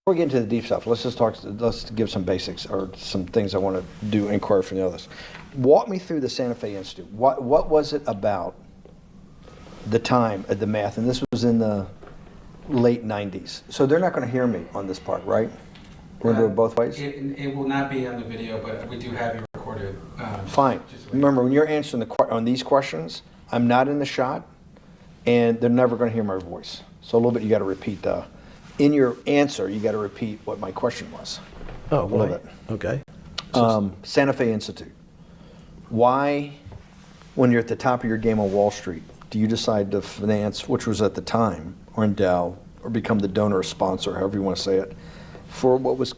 we get into the deep stuff, let's give some basics or some things I want to do inquiry from the others. Walk me through the Santa Fe Institute. What was it about the time of the math? And this was in the late 90s. So they're not going to hear me on this part, right? We're going to do it both ways? It will not be on the video, but we do have you recorded. Fine. Remember, when you're answering on these questions, I'm not in the shot, and they're never going to hear my voice. So a little bit you got to repeat. In your answer, you got to repeat what my question was. Oh, a little bit. Okay. Santa Fe Institute. Why, when you're at the top of your game on Wall Street, do you decide to finance, which was at the time, or endow, or become the donor or sponsor, however you want to say it, for what was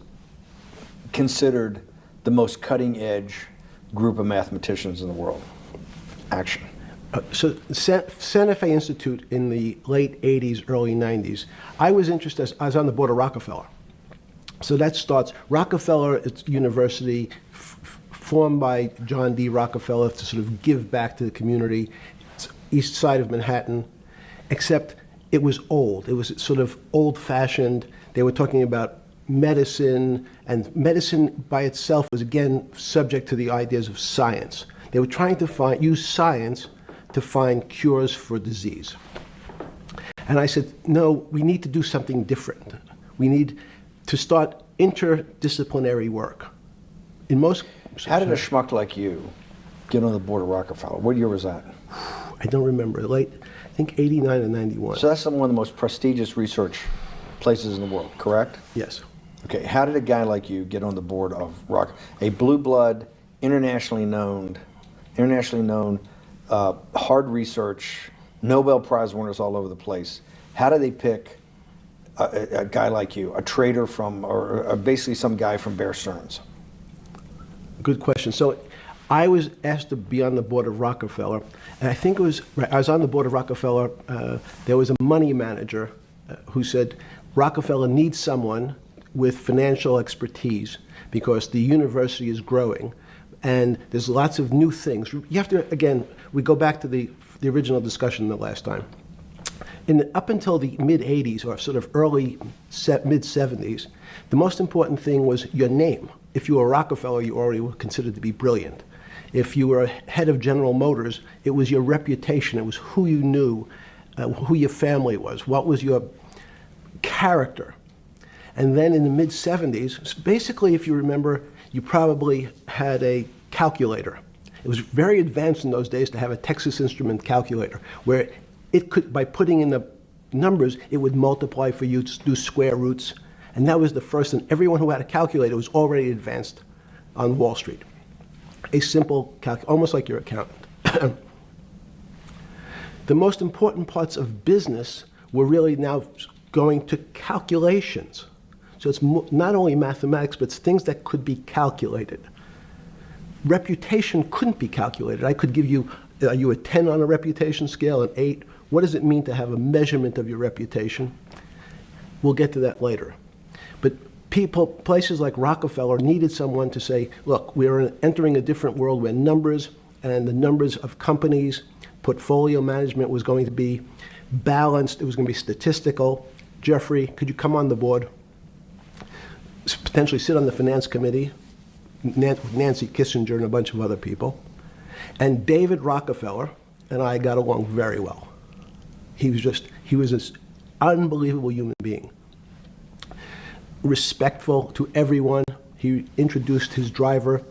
considered the most cutting-edge group of mathematicians in the world? Action. So Santa Fe Institute in the late 80s, early 90s, I was interested, I was on the board of Rockefeller. So that starts, Rockefeller, it's university formed by John D. Rockefeller to sort of give back to the community. It's east side of Manhattan, except it was old. It was sort of old-fashioned. They were talking about medicine, and medicine by itself was, again, subject to the ideas of science. They were trying to use science to find cures for disease. And I said, no, we need to do something different. We need to start interdisciplinary work. In most... How did a schmuck like you get on the board of Rockefeller? What year was that? I don't remember. Late, I think 89 and 91. So that's one of the most prestigious research places in the world, correct? Yes. Okay, how did a guy like you get on the board of a blue blood, internationally known, hard research, Nobel Prize winners all over the place? How do they pick a guy like you, a trader from, or basically some guy from Bear Stearns? Good question. So I was asked to be on the board of Rockefeller, and I think it was, I was on the board of Rockefeller, there was a money manager who said, Rockefeller needs someone with financial expertise because the university is growing and there's lots of new things. You have to, again, we go back to the original discussion the last time. Up until the mid-'80s or sort of early mid-'70s, the most important thing was your name. If you were Rockefeller, you already were considered to be brilliant. If you were head of General Motors, it was your reputation. It was who you knew, who your family was, what was your character. And then in the mid-'70s, basically, if you remember, you probably had a calculator. It was very advanced in those days to have a Texas Instrument calculator, where it could, by putting in the numbers, it would multiply for you to do square roots. And that was the first, and everyone who had a calculator was already advanced on Wall Street. A simple calculator, almost like your accountant. The most important parts of business were really now going to calculations. So it's not only mathematics, but it's things that could be calculated. Reputation couldn't be calculated. I could give you, are you a 10 on a reputation scale, an 8? What does it mean to have a measurement of your reputation? We'll get to that later. But places like Rockefeller needed someone to say, look, we're entering a different world where numbers and the numbers of companies, portfolio management was going to be balanced, it was going to be statistical. Jeffrey, could you come on the board? Potentially sit on the finance committee, Nancy Kissinger and a bunch of other people. And David Rockefeller and I got along very well. He was this unbelievable human being. Respectful to everyone. He introduced his driver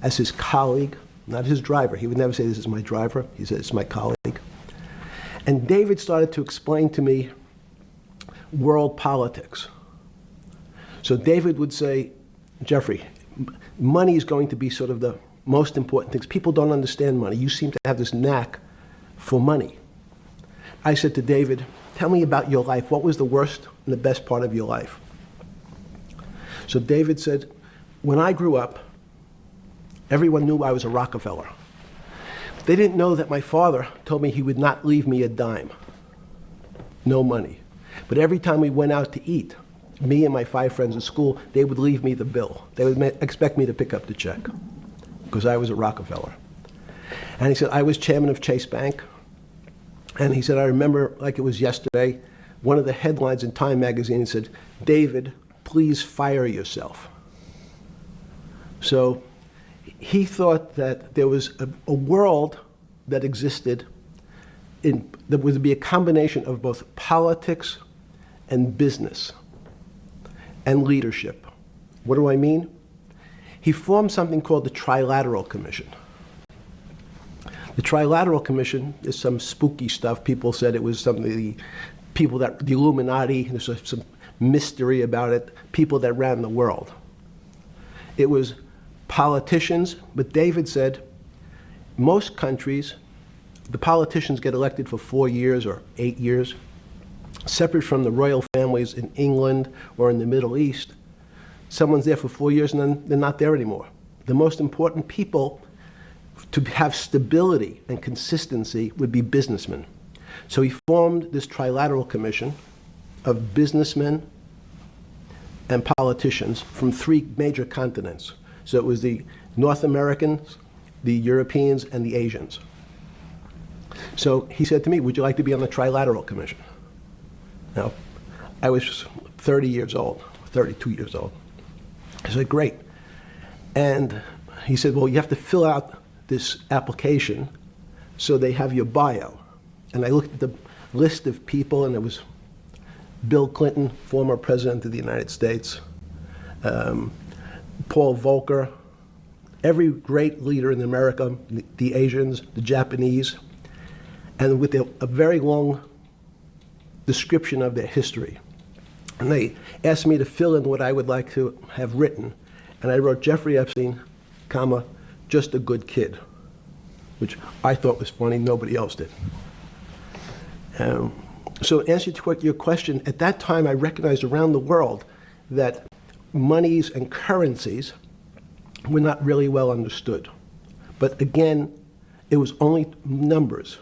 as his colleague, not his driver. He would never say, this is my driver. He said, it's my colleague. And David started to explain to me world politics. So David would say, Jeffrey, money is going to be sort of the most important things. People don't understand money. You seem to have this knack for money. I said to David, tell me about your life. What was the worst and the best part of your life? So David said, when I grew up, everyone knew I was a Rockefeller. They didn't know that my father told me he would not leave me a dime. No money. But every time we went out to eat, me and my 5 friends at school, they would leave me the bill. They would expect me to pick up the check because I was a Rockefeller. And he said, I was chairman of Chase Bank. And he said, I remember like it was yesterday, one of the headlines in Time magazine said, David please fire yourself. So he thought that there was a world that existed that would be a combination of both politics and business and leadership. What do I mean? He formed something called the Trilateral Commission. The Trilateral Commission is some spooky stuff. People said it was something, the Illuminati, there's some mystery about it, people that ran the world. It was politicians, but David said most countries, the politicians get elected for 4 years or 8 years, separate from the royal families in England or in the Middle East. Someone's there for 4 years and then they're not there anymore. The most important people to have stability and consistency would be businessmen. So he formed this Trilateral Commission of businessmen and politicians from 3 major continents. So it was the North Americans, the Europeans, and the Asians. So he said to me, would you like to be on the Trilateral Commission? Now, I was 30 years old, 32 years old. I said, great. And he said, well, you have to fill out this application so they have your bio. And I looked at the list of people, and it was Bill Clinton, former president of the United States, Paul Volcker, every great leader in America, the Asians, the Japanese, and with a very long description of their history. And they asked me to fill in what I would like to have written. And I wrote Jeffrey Epstein, comma, just a good kid, which I thought was funny, nobody else did. So to answer your question, at that time I recognized around the world that monies and currencies were not really well understood. But again, it was only numbers.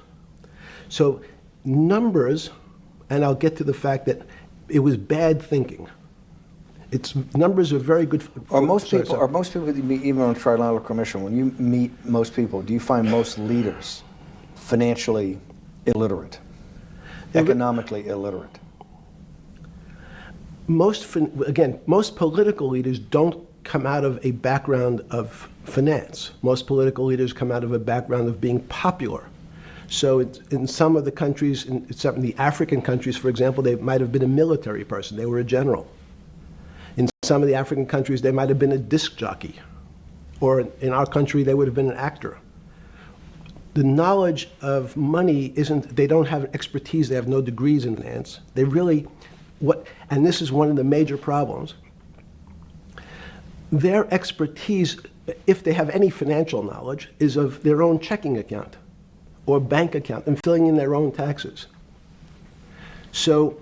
So numbers, and I'll get to the fact that it was bad thinking. Numbers are very good. Are most people that you meet, even on the Trilateral Commission, when you meet most people, do you find most leaders financially illiterate, economically illiterate? Most political leaders don't come out of a background of finance. Most political leaders come out of a background of being popular. So in some of the countries, in some of the African countries, for example, they might have been a military person. They were a general. In some of the African countries, they might have been a disc jockey. Or in our country, they would have been an actor. The knowledge of money they don't have expertise, they have no degrees in finance. They really, and this is one of the major problems, their expertise, if they have any financial knowledge, is of their own checking account or bank account and filling in their own taxes. So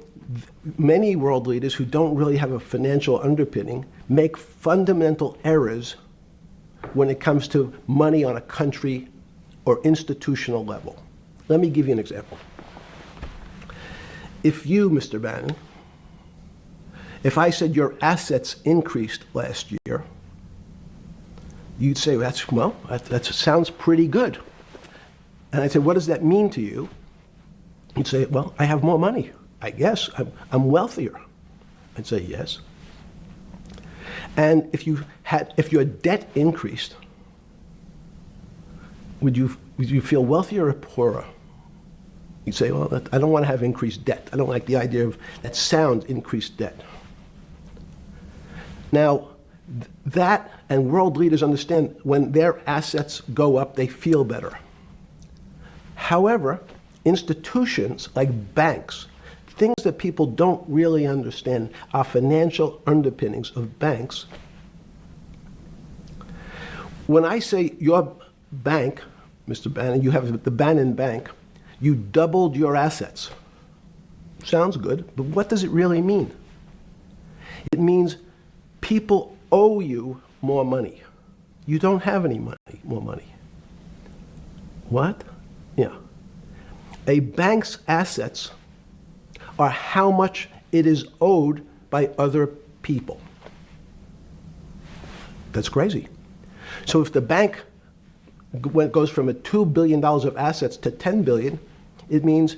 many world leaders who don't really have a financial underpinning make fundamental errors when it comes to money on a country or institutional level. Let me give you an example. If you, Mr. Bannon, if I said your assets increased last year, you'd say, that sounds pretty good. And I'd say, what does that mean to you? You'd say, well, I have more money. I guess I'm wealthier. I'd say, yes. And if your debt increased, would you feel wealthier or poorer? You'd say, well, I don't want to have increased debt. I don't like the idea of that sound, increased debt. Now, that and world leaders understand when their assets go up, they feel better. However, institutions like banks, things that people don't really understand are financial underpinnings of banks. When I say your bank, Mr. Bannon, you have the Bannon Bank, you doubled your assets. Sounds good, but what does it really mean? It means people owe you more money. You don't have any more money. What? Yeah. A bank's assets are how much it is owed by other people. That's crazy. So if the bank goes from $2 billion of assets to $10 billion, it means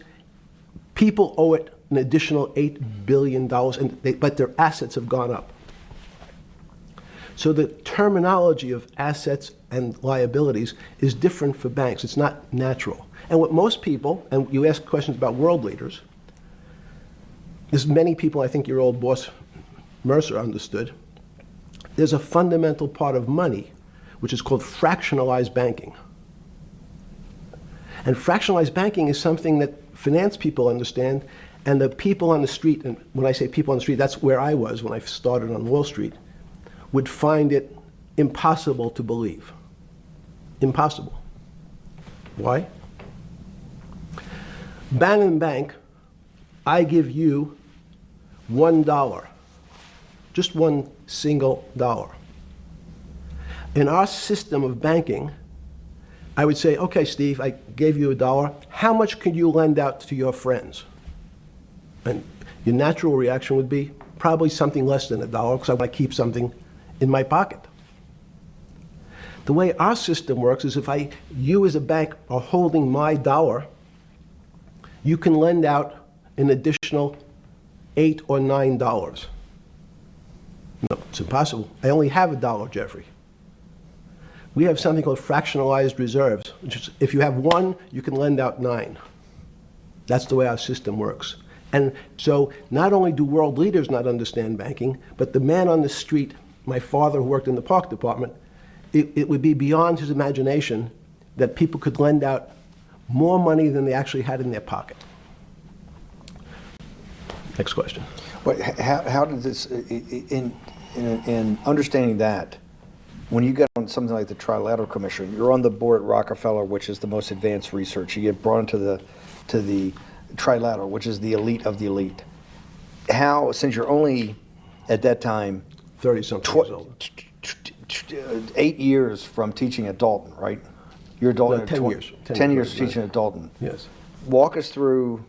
people owe it an additional $8 billion, but their assets have gone up. So the terminology of assets and liabilities is different for banks. It's not natural. And what most people, and you ask questions about world leaders, there's many people, I think your old boss Mercer understood, there's a fundamental part of money which is called fractionalized banking. And fractionalized banking is something that finance people understand, and the people on the street, and when I say people on the street, that's where I was when I started on Wall Street, would find it impossible to believe. Impossible. Why? Bannon Bank, I give you $1, just one single dollar. In our system of banking, I would say, okay, Steve, I gave you $1. How much could you lend out to your friends? And your natural reaction would be probably something less than $1 because I want to keep something in my pocket. The way our system works is if you as a bank are holding my dollar, you can lend out an additional $8 or $9. No, it's impossible. I only have $1, Jeffrey. We have something called fractionalized reserves, which is if you have 1, you can lend out 9. That's the way our system works. And so not only do world leaders not understand banking, but the man on the street, my father who worked in the park department, it would be beyond his imagination that people could lend out more money than they actually had in their pocket. Next question. But how did this, in understanding that, when you get on something like the Trilateral Commission, you're on the board at Rockefeller, which is the most advanced research. You get brought into the Trilateral, which is the elite of the elite. How, since you're only at that time 30-something years old. 8 years from teaching at Dalton, right? You're a Dalton. No, 10 years. 10 years right. teaching at Dalton. Yes. Walk us through.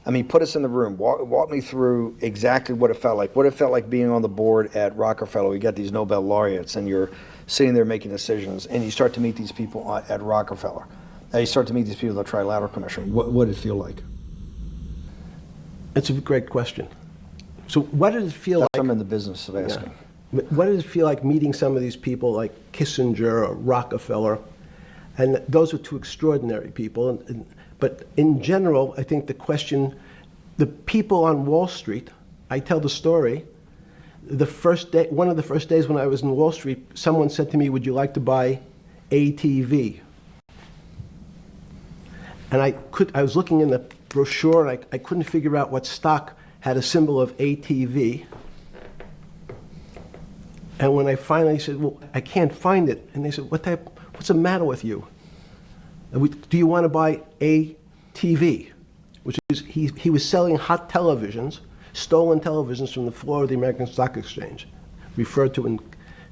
I mean, put us in the room. Walk me through exactly what it felt like. What it felt like being on the board at Rockefeller. We got these Nobel laureates, and you're sitting there making decisions, and you start to meet these people at Rockefeller. Now you start to meet these people at the Trilateral Commission. What did it feel like? It's a great question. So what did it feel That's like? what I'm in the business of asking. Yeah. What did it feel like meeting some of these people like Kissinger or Rockefeller? And those are two extraordinary people. But in general, I think the question, the people on Wall Street, I tell the story, the first day, one of the first days when I was in Wall Street, someone said to me, would you like to buy ATV? And I was looking in the brochure, and I couldn't figure out what stock had a symbol of ATV. And when I finally said, well, I can't find it, and they said, what's the matter with you? Do you want to buy ATV? Which is, he was selling hot televisions, stolen televisions from the floor of the American Stock Exchange, referred to in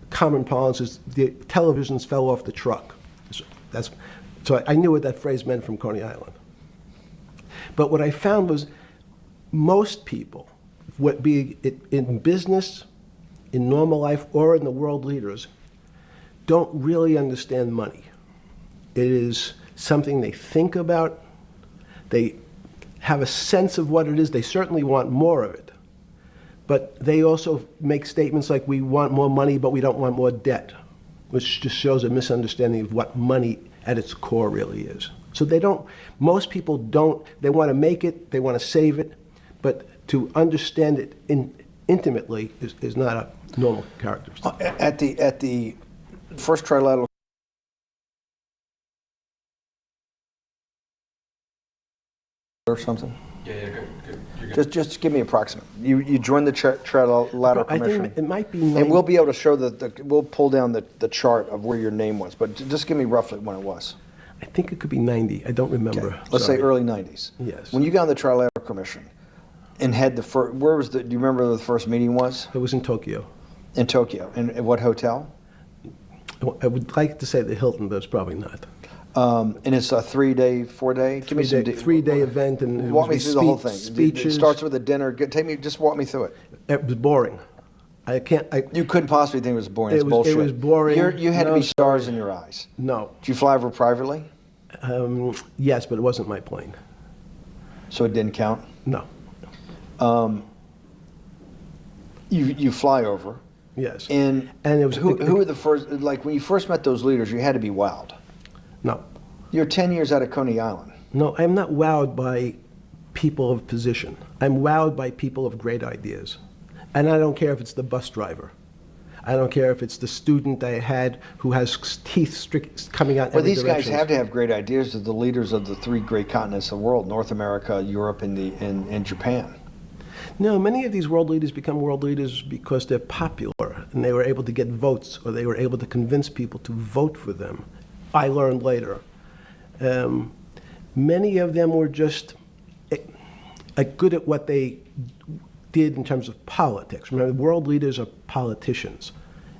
common parlance as the televisions fell off the truck. So I knew what that phrase meant from Coney Island. But what I found was most people, be it in business, in normal life, or in the world leaders, don't really understand money. It is something they think about. They have a sense of what it is. They certainly want more of it. But they also make statements like, we want more money, but we don't want more debt, which just shows a misunderstanding of what money at its core really is. So most people don't, they want to make it, they want to save it, but to understand it intimately is not a normal characteristic. At the first Trilateral or something? Yeah, good. You're good. Just give me approximate. You joined the Trilateral I Commission. think it might be And we'll be able to show we'll pull down the chart of where your name was, but just give me roughly when it was. I think it could be 90. I don't remember. Okay. Let's say early 90s. Yes. When you got on the Trilateral Commission and had the first, do you remember where the first meeting was? It was in Tokyo. In Tokyo. And at what hotel? I would like to say the Hilton, but it's probably not. And it's a 3-day, 4-day? Give me some Three-day event, and it walk me was through the whole thing. Speeches. It starts with a dinner. Just walk me through it. It was boring. You couldn't possibly think it was boring. It's It bullshit. was boring. You had to No, be stars in your eyes. No. Did you fly over privately? Yes, but it wasn't my plane. So it didn't count? No. You fly over. Yes. And it was who were the first, like when you first met those leaders, you had to be wowed. No. You're 10 years out of Coney Island. No, I'm not wowed by people of position. I'm wowed by people of great ideas. And I don't care if it's the bus driver. I don't care if it's the student I had who has teeth coming out in Well, every these direction. guys have to have great ideas. They're the leaders of the three great continents of the world: North America, Europe, and Japan. No, many of these world leaders become world leaders because they're popular and they were able to get votes, or they were able to convince people to vote for them. I learned later. Many of them were just good at what they did in terms of politics. Remember, world leaders are politicians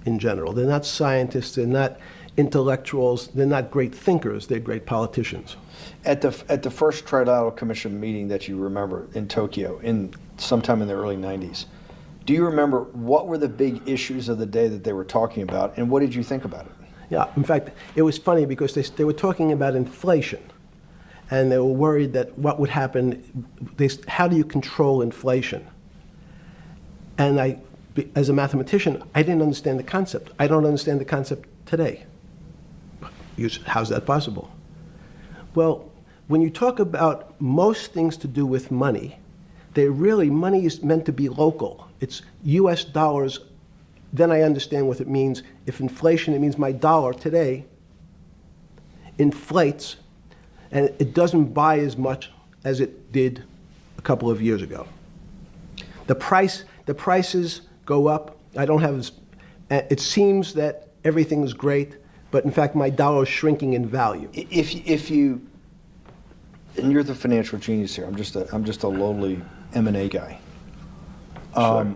in general. They're not scientists, they're not intellectuals, they're not great thinkers, they're great politicians. At the first Trilateral Commission meeting that you remember in Tokyo, in sometime in the early 90s, do you remember what were the big issues of the day that they were talking about, and what did you think about it? Yeah, in fact, it was funny because they were talking about inflation, and they were worried that what would happen, how do you control inflation? And as a mathematician, I didn't understand the concept. I don't understand the concept today. How's that possible? Well, when you talk about most things to do with money, money is meant to be local. It's US dollars. Then I understand what it means. If inflation, it means my dollar today inflates, and it doesn't buy as much as it did a couple of years ago. The prices go up. I don't have. It seems that everything is great, but in fact, my dollar is shrinking in value. If you, and you're the financial genius here. I'm just a lowly M&A guy. Sure.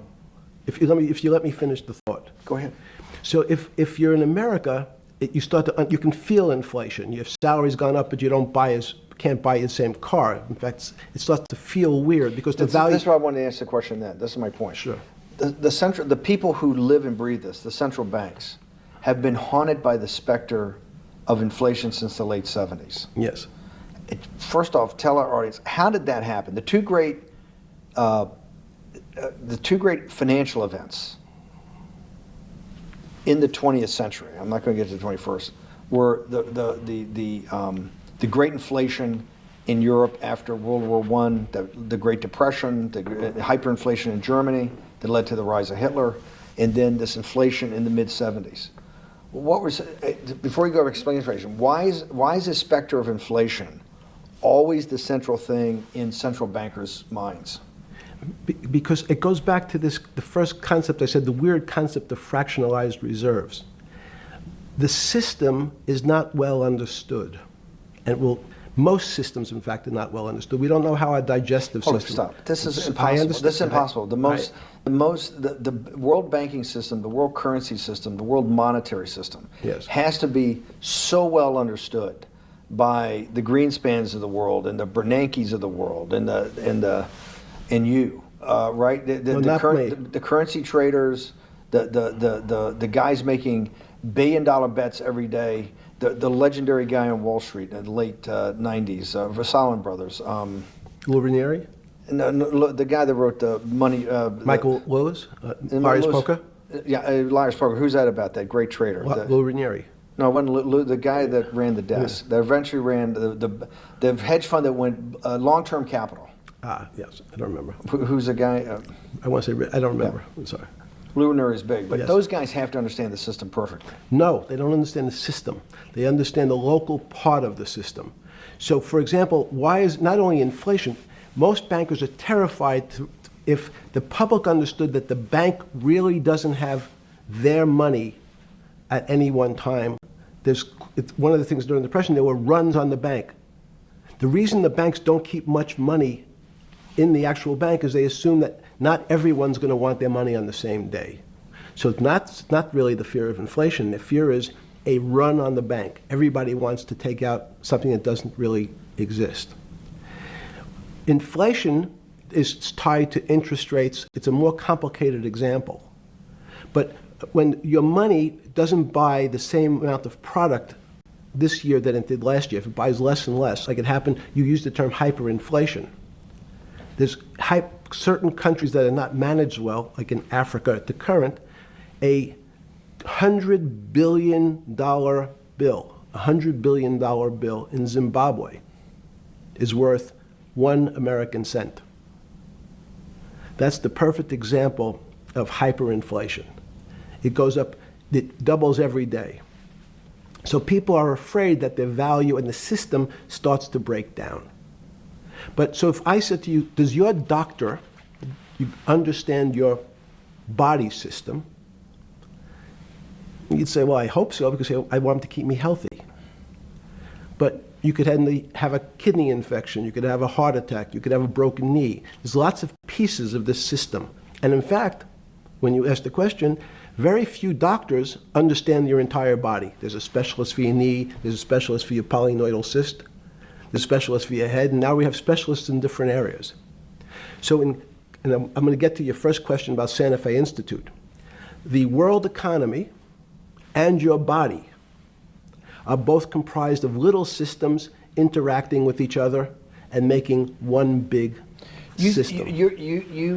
If you let me finish the thought. Go ahead. So if you're in America, you can feel inflation. Your salary's gone up, but you can't buy the same car. In fact, it starts to feel weird because the value. That's why I wanted to ask the question then. This is my point. Sure. The people who live and breathe this, the central banks, have been haunted by the specter of inflation since the late 70s. Yes. First off, tell our audience, how did that happen? The two great financial events in the 20th century, I'm not going to get to the 21st, were the great inflation in Europe after World War I, the Great Depression, the hyperinflation in Germany that led to the rise of Hitler, and then this inflation in the mid-70s. Before you go to explain inflation, why is this specter of inflation always the central thing in central bankers' minds? Because it goes back to the first concept I said, the weird concept of fractionalized reserves. The system is not well understood. And most systems, in fact, are not well understood. We don't know how our digestive system. Stop. This is impossible. This is impossible. The world banking system, the world currency system, the world monetary system has to be so well understood by the Greenspans of the world and the Bernankes of the world and you, right? The currency traders, the guys making billion-dollar bets every day. The legendary guy on Wall Street in the late 90s, Versalin Brothers. Lou Ranieri? No, the guy that wrote the money. Michael Lewis? Liar's Poker? Yeah, Liar's Poker. Who's that about, that great trader? Lou Ranieri. No, it wasn't Lou, the guy that ran the desk, that eventually ran the hedge fund that went long-term capital. Yes, I don't remember. Who's the guy? I want to say, I don't remember. I'm sorry. Lou Ranieri is big, but those guys have to understand the system perfectly. No, they don't understand the system. They understand the local part of the system. So, for example, why is not only inflation, most bankers are terrified if the public understood that the bank really doesn't have their money at any one time. It's one of the things during the Depression, there were runs on the bank. The reason the banks don't keep much money in the actual bank is they assume that not everyone's going to want their money on the same day. So it's not really the fear of inflation. The fear is a run on the bank. Everybody wants to take out something that doesn't really exist. Inflation is tied to interest rates. It's a more complicated example. But when your money doesn't buy the same amount of product this year than it did last year, if it buys less and less, like it happened, you used the term hyperinflation. There's certain countries that are not managed well, like in Africa at the current, A $100 billion bill, $100 billion bill in Zimbabwe is worth 1 American cent. That's the perfect example of hyperinflation. It goes up, it doubles every day. So people are afraid that their value and the system starts to break down. But so if I said to you, does your doctor understand your body system? You'd say, well, I hope so, because I want him to keep me healthy. But you could have a kidney infection, you could have a heart attack, you could have a broken knee. There's lots of pieces of this system. And in fact, when you ask the question, very few doctors understand your entire body. There's a specialist for your knee, there's a specialist for your polynoidal cyst, there's a specialist for your head, and now we have specialists in different areas. So and I'm going to get to your first question about Santa Fe Institute. The world economy and your body are both comprised of little systems interacting with each other and making one big system.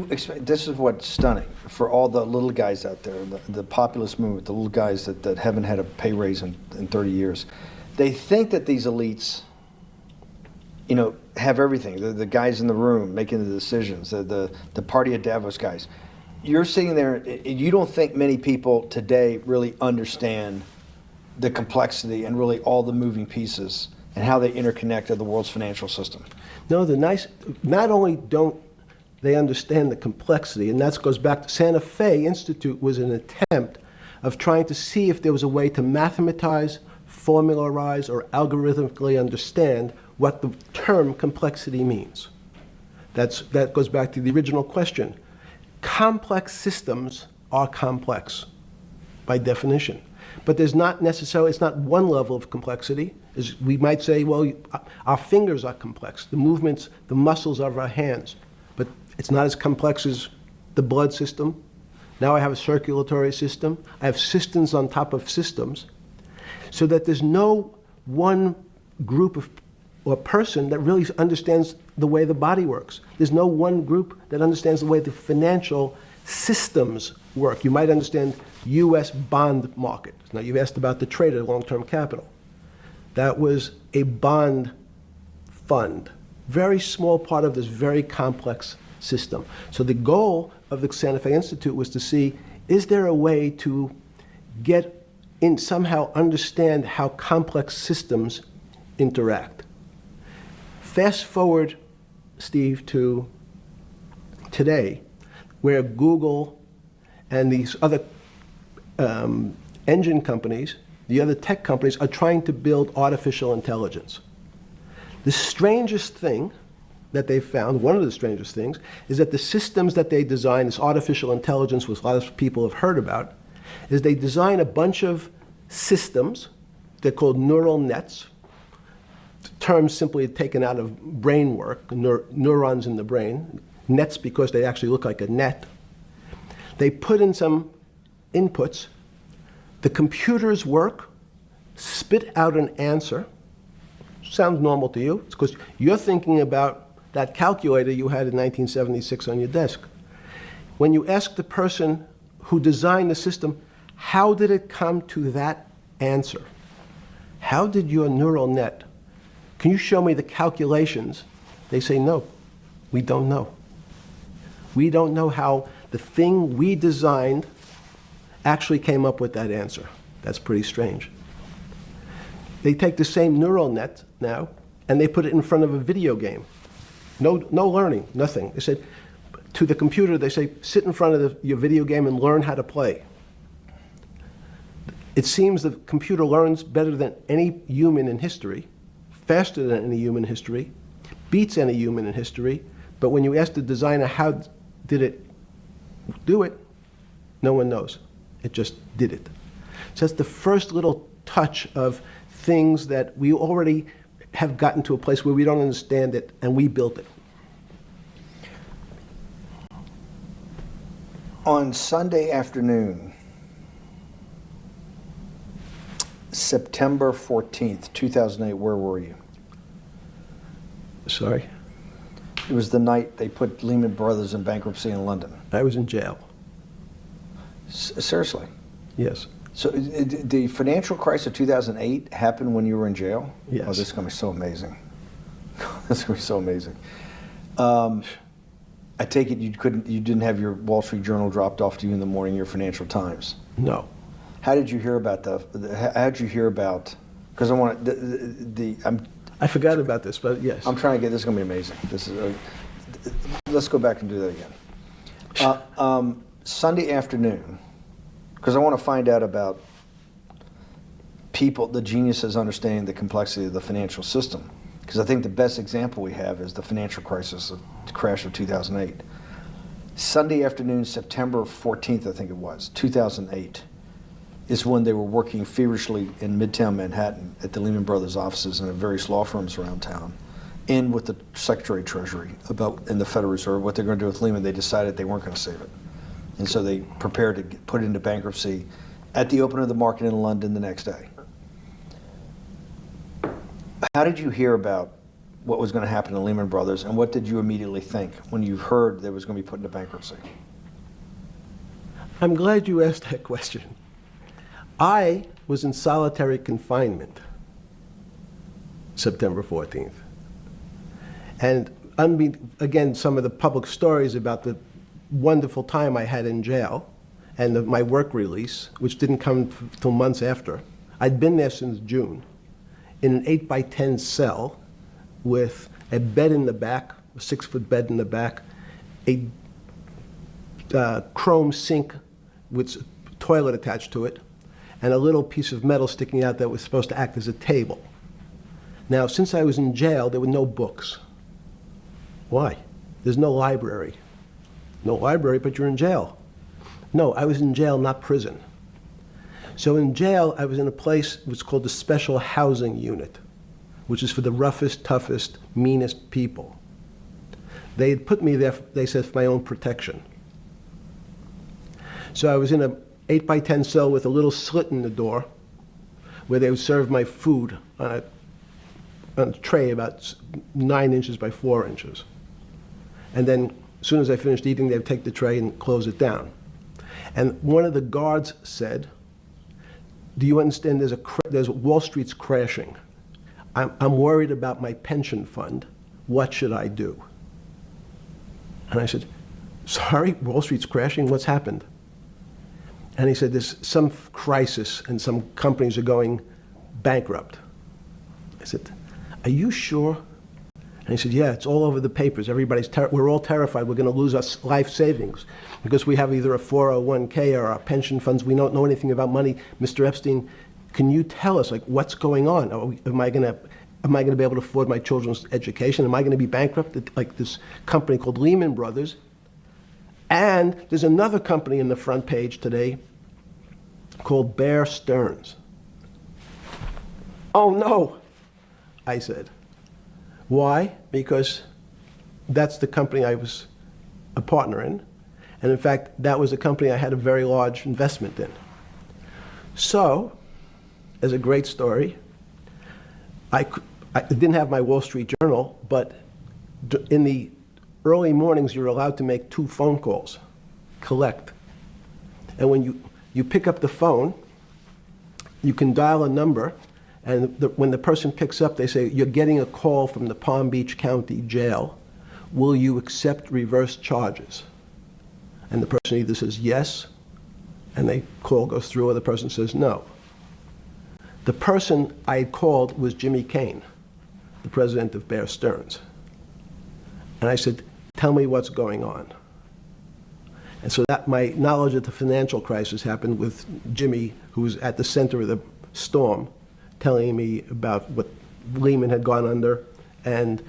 This is what's stunning for all the little guys out there, the populist movement, the little guys that haven't had a pay raise in 30 years. They think that these elites, have everything. The guys in the room making the decisions, the party of Davos guys. You're sitting there, you don't think many people today really understand the complexity and really all the moving pieces and how they interconnect to the world's financial system. No, not only don't they understand the complexity, and that goes back to Santa Fe Institute was an attempt of trying to see if there was a way to mathematize, formularize, or algorithmically understand what the term complexity means. That goes back to the original question. Complex systems are complex by definition. But there's not necessarily, it's not one level of complexity. We might say, well, our fingers are complex, the movements, the muscles of our hands. But it's not as complex as the blood system. Now I have a circulatory system. I have systems on top of systems. So that there's no one group of or person that really understands the way the body works. There's no one group that understands the way the financial systems work. You might understand U.S. bond market. Now, you've asked about the trader, long-term capital. That was a bond fund, very small part of this very complex system. So the goal of the Santa Fe Institute was to see, is there a way to get in, somehow understand how complex systems interact? Fast forward, Steve, to today, where Google and these other engine companies, the other tech companies, are trying to build artificial intelligence. The strangest thing that they've found, one of the strangest things, is that the systems that they design, this artificial intelligence, which a lot of people have heard about, is they design a bunch of systems. They're called neural nets. Terms simply taken out of brain work, neurons in the brain. Nets because they actually look like a net. They put in some inputs. The computers work, spit out an answer. Sounds normal to you. It's because you're thinking about that calculator you had in 1976 on your desk. When you ask the person who designed the system, how did it come to that answer? How did your neural net, can you show me the calculations? They say, no, we don't know. We don't know how the thing we designed actually came up with that answer. That's pretty strange. They take the same neural net now and they put it in front of a video game. No learning, nothing. They said to the computer, they say, sit in front of your video game and learn how to play. It seems the computer learns better than any human in history, faster than any human in history, beats any human in history, but when you ask the designer how did it do it, no one knows. It just did it. So that's the first little touch of things that we already have gotten to a place where we don't understand it, and we built it. On Sunday afternoon, September 14th, 2008, where were you? Sorry? It was the night they put Lehman Brothers in bankruptcy in London. I was in jail. Seriously. Yes. So the financial crisis of 2008 happened when you were in jail? Yes. Oh, this is going to be so amazing. This is going to be so amazing. I take it you didn't have your Wall Street Journal dropped off to you in the morning, your Financial Times. No. How did you hear about because I want I forgot about this, but yes. I'm trying to get, this is going to be amazing. This is, let's go back and do that again. Sunday afternoon, because I want to find out about people, the geniuses understanding the complexity of the financial system. Because I think the best example we have is the financial crisis, the crash of 2008. Sunday afternoon, September 14th, I think it was, 2008, is when they were working feverishly in Midtown Manhattan at the Lehman Brothers offices and at various law firms around town, and with the Secretary of Treasury and the Federal Reserve, what they're going to do with Lehman. They decided they weren't going to save it. And so they prepared to put it into bankruptcy at the open of the market in London the next day. How did you hear about what was going to happen to Lehman Brothers, and what did you immediately think when you heard that it was going to be put into bankruptcy? I'm glad you asked that question. I was in solitary confinement September 14th. And again, some of the public stories about the wonderful time I had in jail and my work release, which didn't come till months after. I'd been there since June in an 8x10 cell with a bed in the back, a 6-foot bed in the back, a chrome sink with a toilet attached to it, and a little piece of metal sticking out that was supposed to act as a table. Now, since I was in jail, there were no books. Why? There's no library. No library, but you're in jail. No, I was in jail, not prison. So in jail, I was in a place what's called the Special Housing Unit, which is for the roughest, toughest, meanest people. They had put me there, they said, for my own protection. So I was in a 8x10 cell with a little slit in the door where they would serve my food on a tray about 9 inches by 4 inches. And then as soon as I finished eating, they would take the tray and close it down. And one of the guards said, do you understand there's Wall Street's crashing. I'm worried about my pension fund. What should I do? And I said, sorry, Wall Street's crashing? What's happened? And he said, there's some crisis and some companies are going bankrupt. I said, are you sure? And he said, yeah, it's all over the papers. We're all terrified we're going to lose our life savings because we have either a 401k or our pension funds. We don't know anything about money. Mr. Epstein, can you tell us, like, what's going on? Am I going to be able to afford my children's education? Am I going to be bankrupt like this company called Lehman Brothers? And there's another company in the front page today called Bear Stearns. Oh no, I said. Why? Because that's the company I was a partner in. And in fact, that was a company I had a very large investment in. So, as a great story, I didn't have my Wall Street Journal, but in the early mornings, you're allowed to make 2 phone calls, collect. And when you pick up the phone, you can dial a number, and when the person picks up, they say, you're getting a call from the Palm Beach County Jail. Will you accept reverse charges? And the person either says yes, and the call goes through, or the person says no. The person I had called was Jimmy Kane, the president of Bear Stearns. And I said, tell me what's going on. And so that my knowledge of the financial crisis happened with Jimmy, who was at the center of the storm, telling me about what Lehman had gone under, and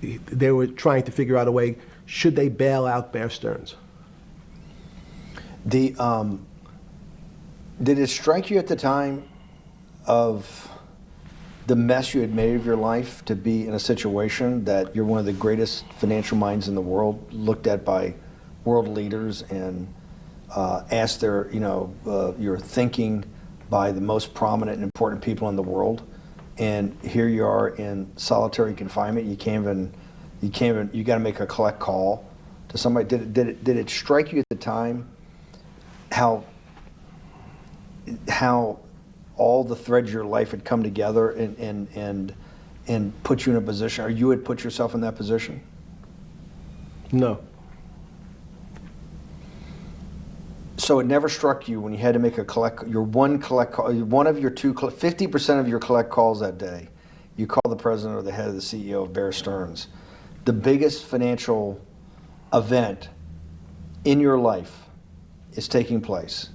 they were trying to figure out a way, should they bail out Bear Stearns? Did it strike you at the time of the mess you had made of your life to be in a situation that you're one of the greatest financial minds in the world, looked at by world leaders and asked your thinking by the most prominent and important people in the world, and here you are in solitary confinement. You got to make a collect call to somebody. Did it strike you at the time how all the threads of your life had come together and put you in a position, or you had put yourself in that position? No. So it never struck you when you had to make one of your 50% of your collect calls that day, you call the president or the head of the CEO of Bear Stearns. The biggest financial event in your life is taking place,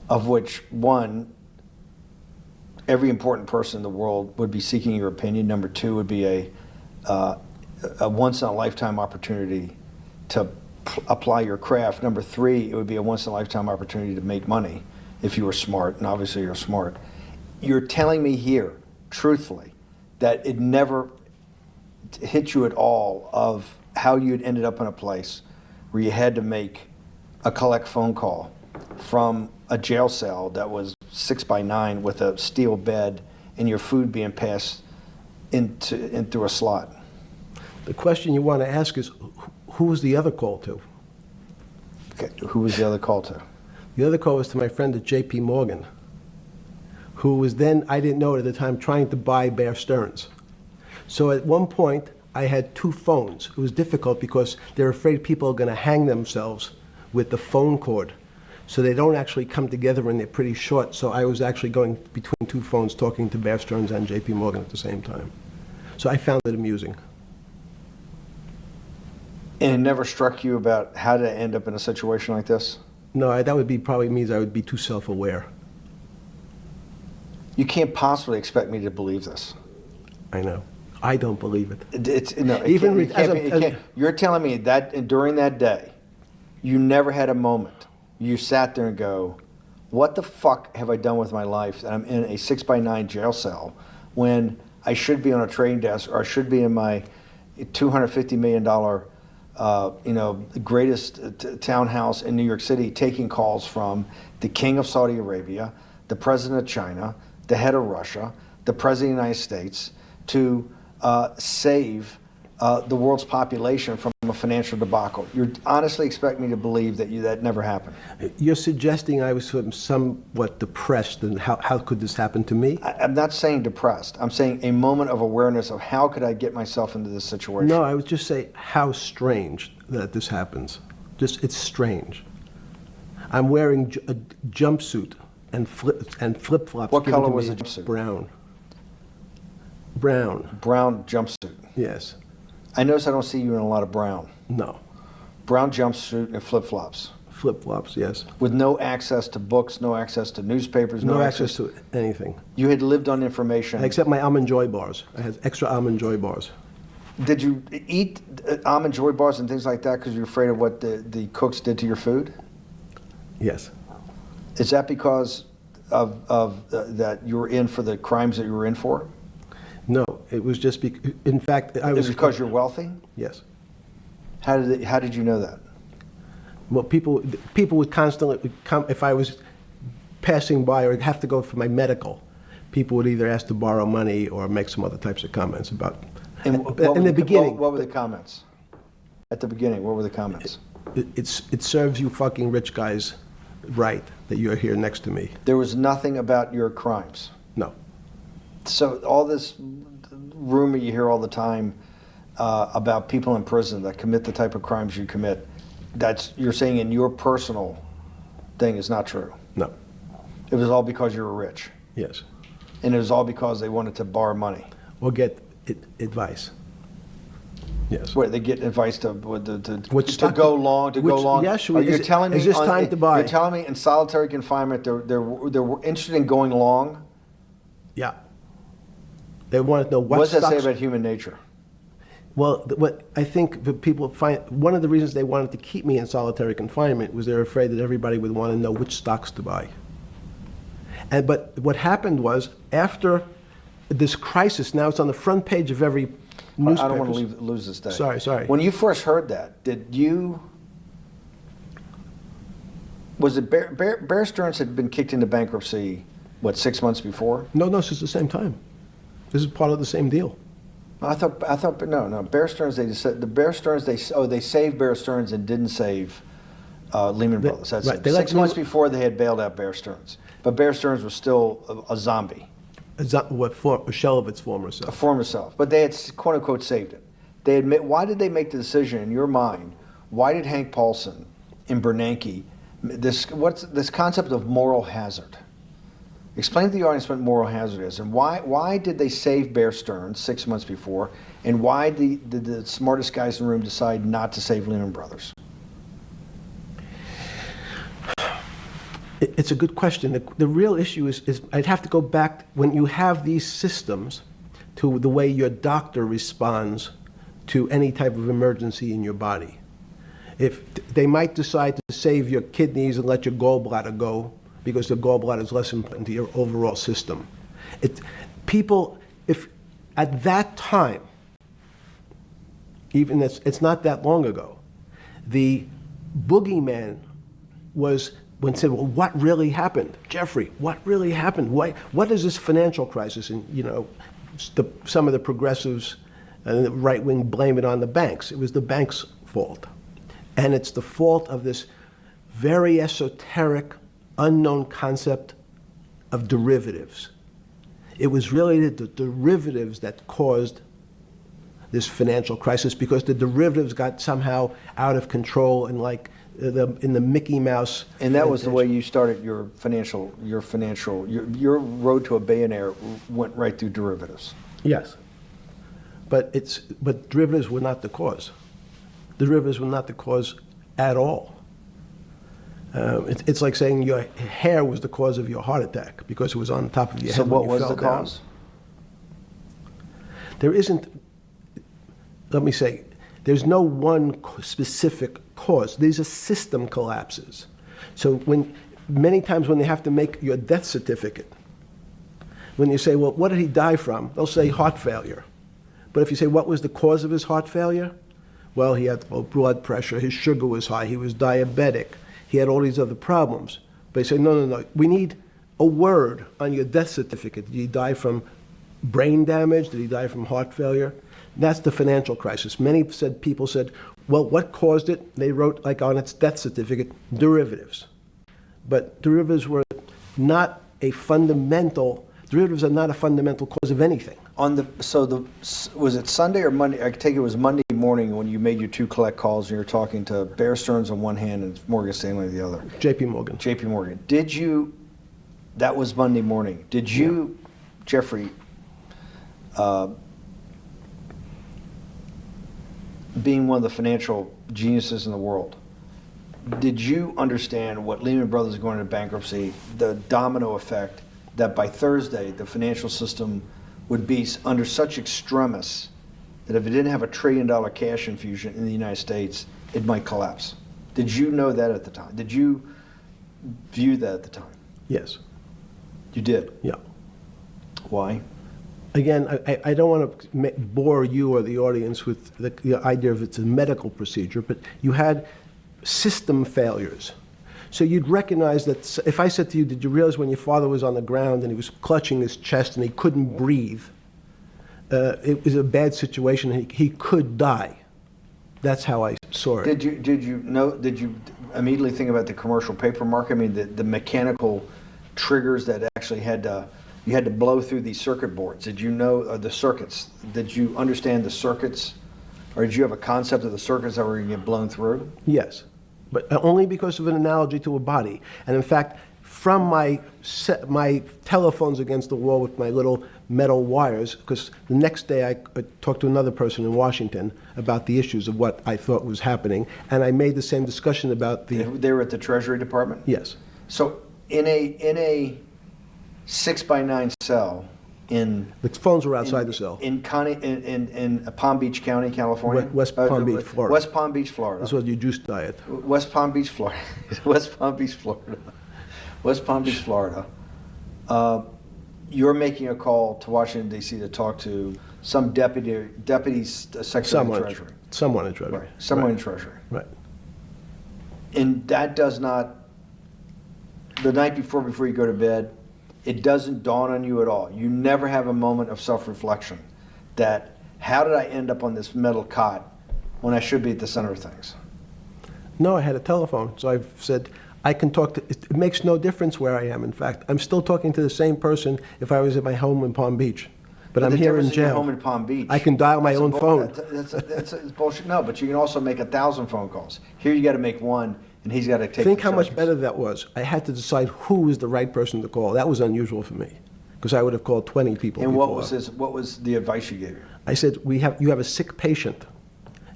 of which one, every important person in the world would be seeking your opinion. Number two would be a once-in-a-lifetime opportunity to apply your craft. Number three, it would be a once-in-a-lifetime opportunity to make money if you were smart, and obviously you're smart. You're telling me here, truthfully, that it never hit you at all of how you'd ended up in a place where you had to make a collect phone call from a jail cell that was 6x9 with a steel bed and your food being passed in through a slot. The question you want to ask is, who was the other call to? Okay, who was the other call to? The other call was to my friend at J.P. Morgan, who was then, I didn't know it at the time, trying to buy Bear Stearns. So at one point, I had two phones. It was difficult because they're afraid people are going to hang themselves with the phone cord. So they don't actually come together and they're pretty short. So I was actually going between two phones talking to Bear Stearns and J.P. Morgan at the same time. So I found it amusing. And it never struck you about how to end up in a situation like this? No, that would be probably means I would be too self-aware. You can't possibly expect me to believe this. I know. I don't believe it. You're telling me that during that day, you never had a moment. You sat there and go, what the fuck have I done with my life that I'm in a 6x9 jail cell when I should be on a trading desk, or I should be in my $250 million greatest townhouse in New York City, taking calls from the king of Saudi Arabia, the president of China, the head of Russia, the president of the United States, to save the world's population from a financial debacle. You honestly expect me to believe that that never happened? You're suggesting I was somewhat depressed, and how could this happen to me? I'm not saying depressed. I'm saying a moment of awareness of how could I get myself into this situation. No, I would just say how strange that this happens. It's strange. I'm wearing a jumpsuit and flip-flops. What color was the jumpsuit? Brown. Brown. Brown jumpsuit. Yes. I notice I don't see you in a lot of brown. No. Brown jumpsuit and flip-flops. Flip-flops, yes. With no access to books, no access to newspapers, no access to anything. You had lived on information. Except my Almond Joy bars. I had extra Almond Joy bars. Did you eat Almond Joy bars and things like that because you're afraid of what the cooks did to your food? Yes. Is that because of that you were in for the crimes that you were in for? No, it was just in fact, I was... It was because you're wealthy? Yes. How did you know that? Well, people would constantly come, if I was passing by or have to go for my medical, people would either ask to borrow money or make some other types of comments about... In the beginning... What were the comments? At the beginning, what were the comments? It serves you fucking rich guys right that you're here next to me. There was nothing about your crimes? No. So all this rumor you hear all the time about people in prison that commit the type of crimes you commit, you're saying in your personal thing is not true? No. It was all because you were rich? Yes. And it was all because they wanted to borrow money? Or get advice. Yes. Wait, they get advice to go long? Yes. You're telling me is this time to buy? You're telling me in solitary confinement they were interested in going long? Yeah. They want to know what does that say about human nature? Well, what I think the people find, one of the reasons they wanted to keep me in solitary confinement was they're afraid that everybody would want to know which stocks to buy. But what happened was, after this crisis, now it's on the front page of every newspaper. I don't want to lose this day. Sorry. When you first heard that, was it Bear Stearns had been kicked into bankruptcy, 6 months before? No, this is the same time. This is part of the same deal. I thought, no. Bear Stearns, they saved Bear Stearns and didn't save Lehman Brothers. That's right, it. they let 6 months Lehman- before they had bailed out Bear Stearns. But Bear Stearns was still a zombie, A shell of its former a self. former self. But they had, quote unquote, saved it. They admit, why did they make the decision in your mind? Why did Hank Paulson and Bernanke, what's this concept of moral hazard? Explain to the audience what moral hazard is, and why did they save Bear Stearns 6 months before, and why did the smartest guys in the room decide not to save Lehman Brothers? It's a good question. The real issue is I'd have to go back when you have these systems to the way your doctor responds to any type of emergency in your body. If they might decide to save your kidneys and let your gallbladder go because the gallbladder is less important to your overall system. People, if at that time, even it's not that long ago, the boogeyman was when said, well, what really happened? Jeffrey, what really happened? What is this financial crisis? And, some of the progressives and the right wing blame it on the banks. It was the banks' fault. And it's the fault of this very esoteric, unknown concept of derivatives. It was really the derivatives that caused this financial crisis because the derivatives got somehow out of control and in the Mickey Mouse. And that was the way you started your road to a billionaire went right through derivatives. Yes. But derivatives were not the cause. Derivatives were not the cause at all. It's like saying your hair was the cause of your heart attack because it was on top of your head. So what when you was fell the down. cause? There isn't, let me say, there's no one specific cause. These are system collapses. So many times when they have to make your death certificate, when you say, well, what did he die from? They'll say heart failure. But if you say, what was the cause of his heart failure? Well, he had low blood pressure, his sugar was high, he was diabetic, he had all these other problems. But they say, no, we need a word on your death certificate. Did he die from brain damage? Did he die from heart failure? That's the financial crisis. Many people said, well, what caused it? They wrote, like on its death certificate, derivatives. But derivatives are not a fundamental cause of anything. Was it Sunday or Monday? I take it was Monday morning when you made your two collect calls and you were talking to Bear Stearns on one hand and Morgan Stanley on the other. JP Morgan. JP Morgan. That was Monday morning. Did you, Jeffrey, being one of the financial geniuses in the world, did you understand what Lehman Brothers going into bankruptcy, the domino effect, that by Thursday the financial system would be under such extremis that if it didn't have $1 trillion cash infusion in the United States, it might collapse? Did you know that at the time? Did you view that at the time? Yes. You did? Yeah. Why? Again, I don't want to bore you or the audience with the idea of it's a medical procedure, but you had system failures. So you'd recognize that if I said to you, did you realize when your father was on the ground and he was clutching his chest and he couldn't breathe, it was a bad situation, he could die. That's how I saw it. Did you immediately think about the commercial paper market? I mean, the mechanical triggers that actually you had to blow through these circuit boards. Did you know the circuits? Did you understand the circuits? Or did you have a concept of the circuits that were going to get blown through? Yes, but only because of an analogy to a body. And in fact, from my telephones against the wall with my little metal wires, because the next day I talked to another person in Washington about the issues of what I thought was happening, and I made the same discussion about the... They were at the Treasury Department? Yes. So in a 6x9 cell in... The phones were outside the cell. In Palm Beach County, California? West Palm Beach, Florida. West Palm Beach, Florida. This was your juice diet. West Palm Beach, Florida. West Palm Beach, Florida. West Palm Beach, Florida. You're making a call to Washington, D.C. to talk to some deputy secretary of Treasury. Someone in Treasury. Right. Someone in Treasury. Right. And that does not, the night before you go to bed, it doesn't dawn on you at all. You never have a moment of self-reflection that, how did I end up on this metal cot when I should be at the center of things? No, I had a telephone. So I've said, I can talk to, it makes no difference where I am. In fact, I'm still talking to the same person if I was at my home in Palm Beach. But I'm the here in difference in your jail. home in Palm Beach. I can dial my that's a own phone. That's bullshit. No, but you can also make 1,000 phone calls. Here you got to make one, and he's got to take. Think how much instructions. better that was. I had to decide who was the right person to call. That was unusual for me, because I would have called 20 people And before. what was the advice you gave him? I said, you have a sick patient,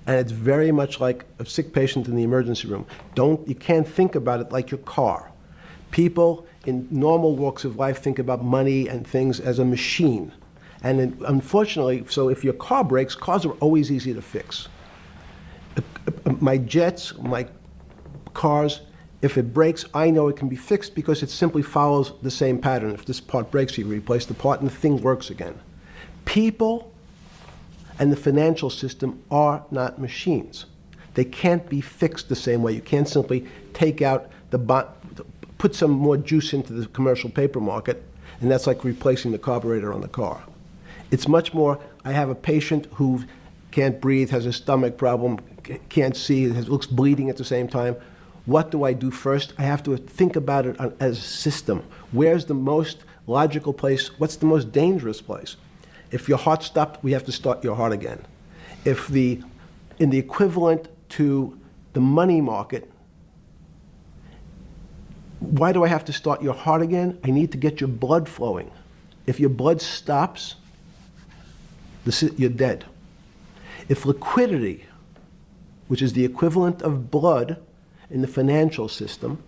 and it's very much like a sick patient in the emergency room. You can't think about it like your car. People in normal walks of life think about money and things as a machine. And unfortunately, so if your car breaks, cars are always easy to fix. My jets, my cars, if it breaks, I know it can be fixed because it simply follows the same pattern. If this part breaks, you replace the part and the thing works again. People and the financial system are not machines. They can't be fixed the same way. You can't simply take out the put some more juice into the commercial paper market, and that's like replacing the carburetor on the car. It's much more, I have a patient who can't breathe, has a stomach problem, can't see, looks bleeding at the same time. What do I do first? I have to think about it as a system. Where's the most logical place? What's the most dangerous place? If your heart stopped, we have to start your heart again. In the equivalent to the money market, why do I have to start your heart again? I need to get your blood flowing. If your blood stops, you're dead. If liquidity, which is the equivalent of blood in the financial system,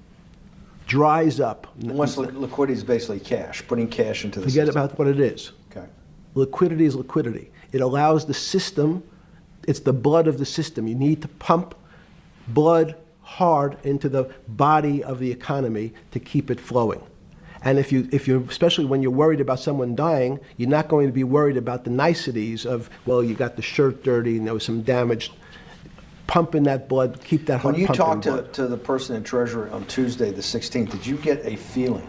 dries up. Once liquidity is basically cash, putting cash into the Forget system. about what it is. Okay. Liquidity is liquidity. It allows the system, it's the blood of the system. You need to pump blood hard into the body of the economy to keep it flowing. And if you're, especially when you're worried about someone dying, you're not going to be worried about the niceties of, well, you got the shirt dirty and there was some damage. Pump in that blood, keep that heart When you pumping talked to the person in Treasury on Tuesday, the 16th, did you get a feeling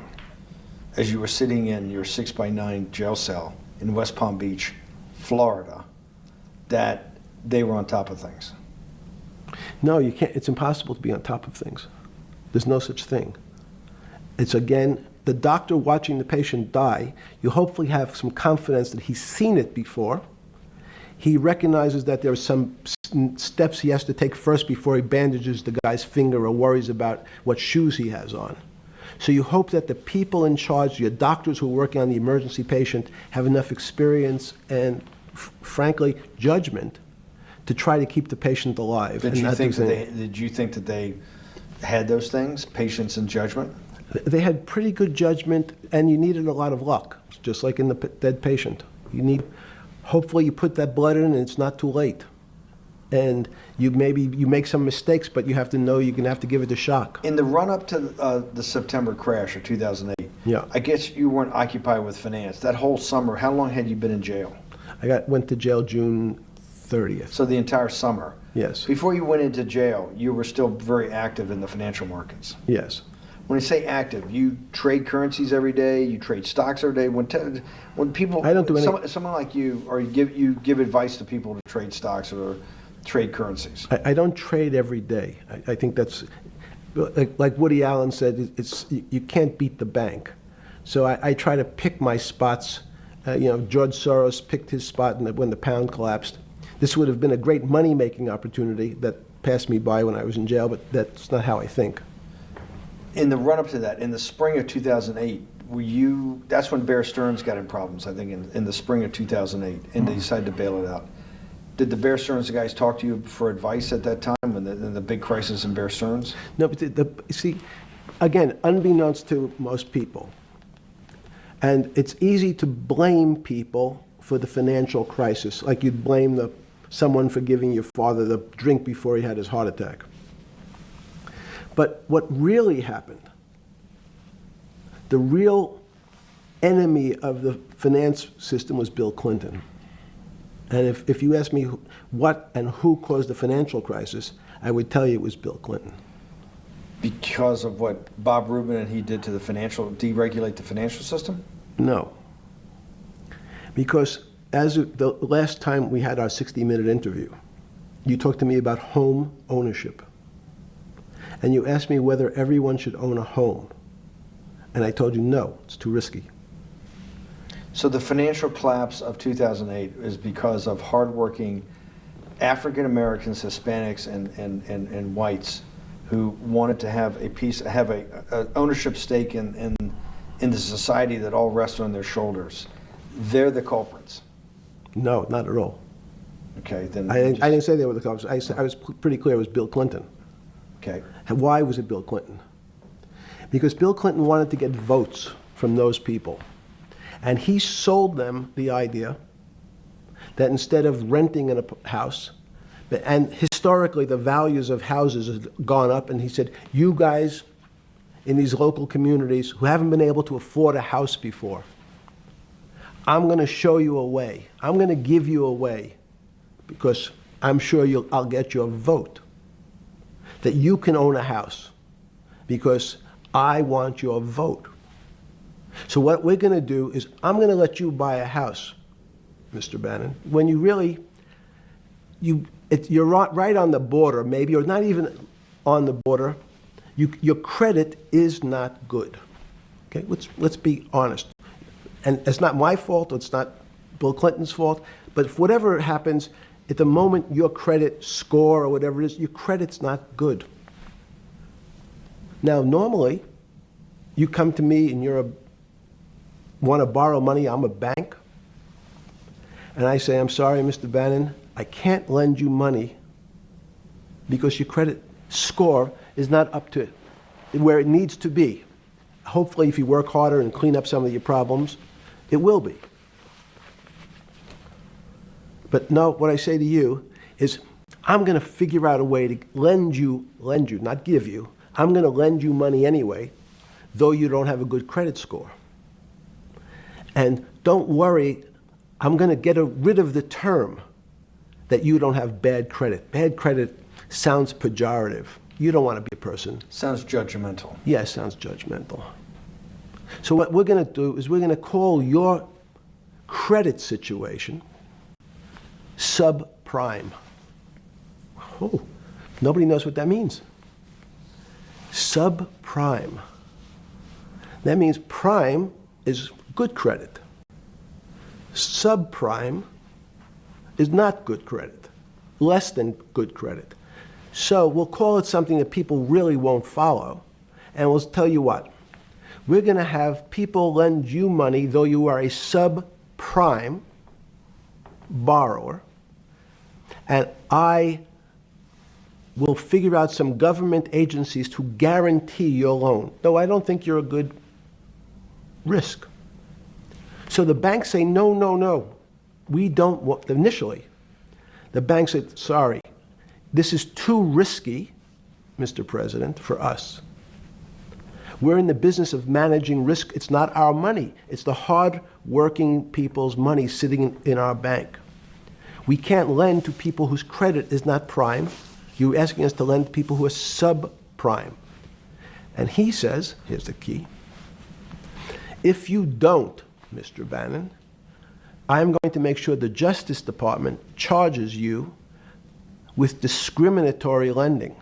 as you were sitting in your 6x9 jail cell in West Palm Beach, Florida, that they were on top of things? No, you can't. It's impossible to be on top of things. There's no such thing. It's, again, the doctor watching the patient die. You hopefully have some confidence that he's seen it before. He recognizes that there are some steps he has to take first before he bandages the guy's finger or worries about what shoes he has on. So you hope that the people in charge, your doctors who are working on the emergency patient, have enough experience and, frankly, judgment to try to keep the patient alive. Did you think that they had those things, patience and judgment? They had pretty good judgment, and you needed a lot of luck, just like in the dead patient. Hopefully you put that blood in and it's not too late. And you make some mistakes, but you have to know you're going to have to give it a shock. In the run-up to the September crash of 2008, Yeah. I guess you weren't occupied with finance. That whole summer, how long had you been in jail? Went to jail June 30th. So the entire summer. Yes. Before you went into jail, you were still very active in the financial markets. Yes. When I say active, you trade currencies every day, you trade stocks every day. When people, I don't do any. Someone like you, or you give advice to people to trade stocks or trade currencies. I don't trade every day. I think that's, like Woody Allen said, you can't beat the bank. So I try to pick my spots. George Soros picked his spot when the pound collapsed. This would have been a great money-making opportunity that passed me by when I was in jail, but that's not how I think. In the run-up to that, in the spring of 2008, that's when Bear Stearns got in problems, I think, in the spring of 2008, and they decided to bail it out. Did the Bear Stearns guys talk to you for advice at that time, in the big crisis in Bear Stearns? No, but see, again, unbeknownst to most people, and it's easy to blame people for the financial crisis, like you'd blame someone for giving your father the drink before he had his heart attack. But what really happened, the real enemy of the finance system was Bill Clinton. And if you ask me what and who caused the financial crisis, I would tell you it was Bill Clinton. Because of what Bob Rubin and he did to deregulate the financial system? No. Because as of the last time we had our 60-minute interview, you talked to me about home ownership. And you asked me whether everyone should own a home. And I told you, no, it's too risky. So the financial collapse of 2008 is because of hardworking African Americans, Hispanics, and whites who wanted to have a ownership stake in the society that all rests on their shoulders. They're the culprits. No, not at all. Okay, then I didn't say they were the culprits. I was pretty clear it was Bill Clinton. Okay. And why was it Bill Clinton? Because Bill Clinton wanted to get votes from those people. And he sold them the idea that instead of renting in a house, and historically the values of houses have gone up, and he said, you guys in these local communities who haven't been able to afford a house before, I'm going to show you a way. I'm going to give you a way, because I'm sure I'll get your vote, that you can own a house, because I want your vote. So what we're going to do is I'm going to let you buy a house, Mr. Bannon, when you really, you're right on the border, maybe, or not even on the border. Your credit is not good. Okay, let's be honest. And it's not my fault, it's not Bill Clinton's fault, but if whatever happens, at the moment your credit score or whatever it is, your credit's not good. Now, normally, you come to me and want to borrow money, I'm a bank, and I say, I'm sorry, Mr. Bannon, I can't lend you money because your credit score is not up to where it needs to be. Hopefully, if you work harder and clean up some of your problems, it will be. But no, what I say to you is, I'm going to figure out a way to lend you, not give you. I'm going to lend you money anyway, though you don't have a good credit score. And don't worry, I'm going to get rid of the term that you don't have bad credit. Bad credit sounds pejorative. You don't want to be a person. Sounds judgmental. Yes, sounds judgmental. So what we're going to do is we're going to call your credit situation subprime. Oh, nobody knows what that means. Subprime. That means prime is good credit. Subprime is not good credit, less than good credit. So we'll call it something that people really won't follow, and we'll tell you what. We're going to have people lend you money, though you are a subprime borrower, and I will figure out some government agencies to guarantee your loan, though I don't think you're a good risk. So the banks say, no, no, no. We don't want, initially, the banks said, sorry, this is too risky, Mr. President, for us. We're in the business of managing risk. It's not our money. It's the hard-working people's money sitting in our bank. We can't lend to people whose credit is not prime. You're asking us to lend to people who are subprime. And he says, here's the key, if you don't, Mr. Bannon, I'm going to make sure the Justice Department charges you with discriminatory lending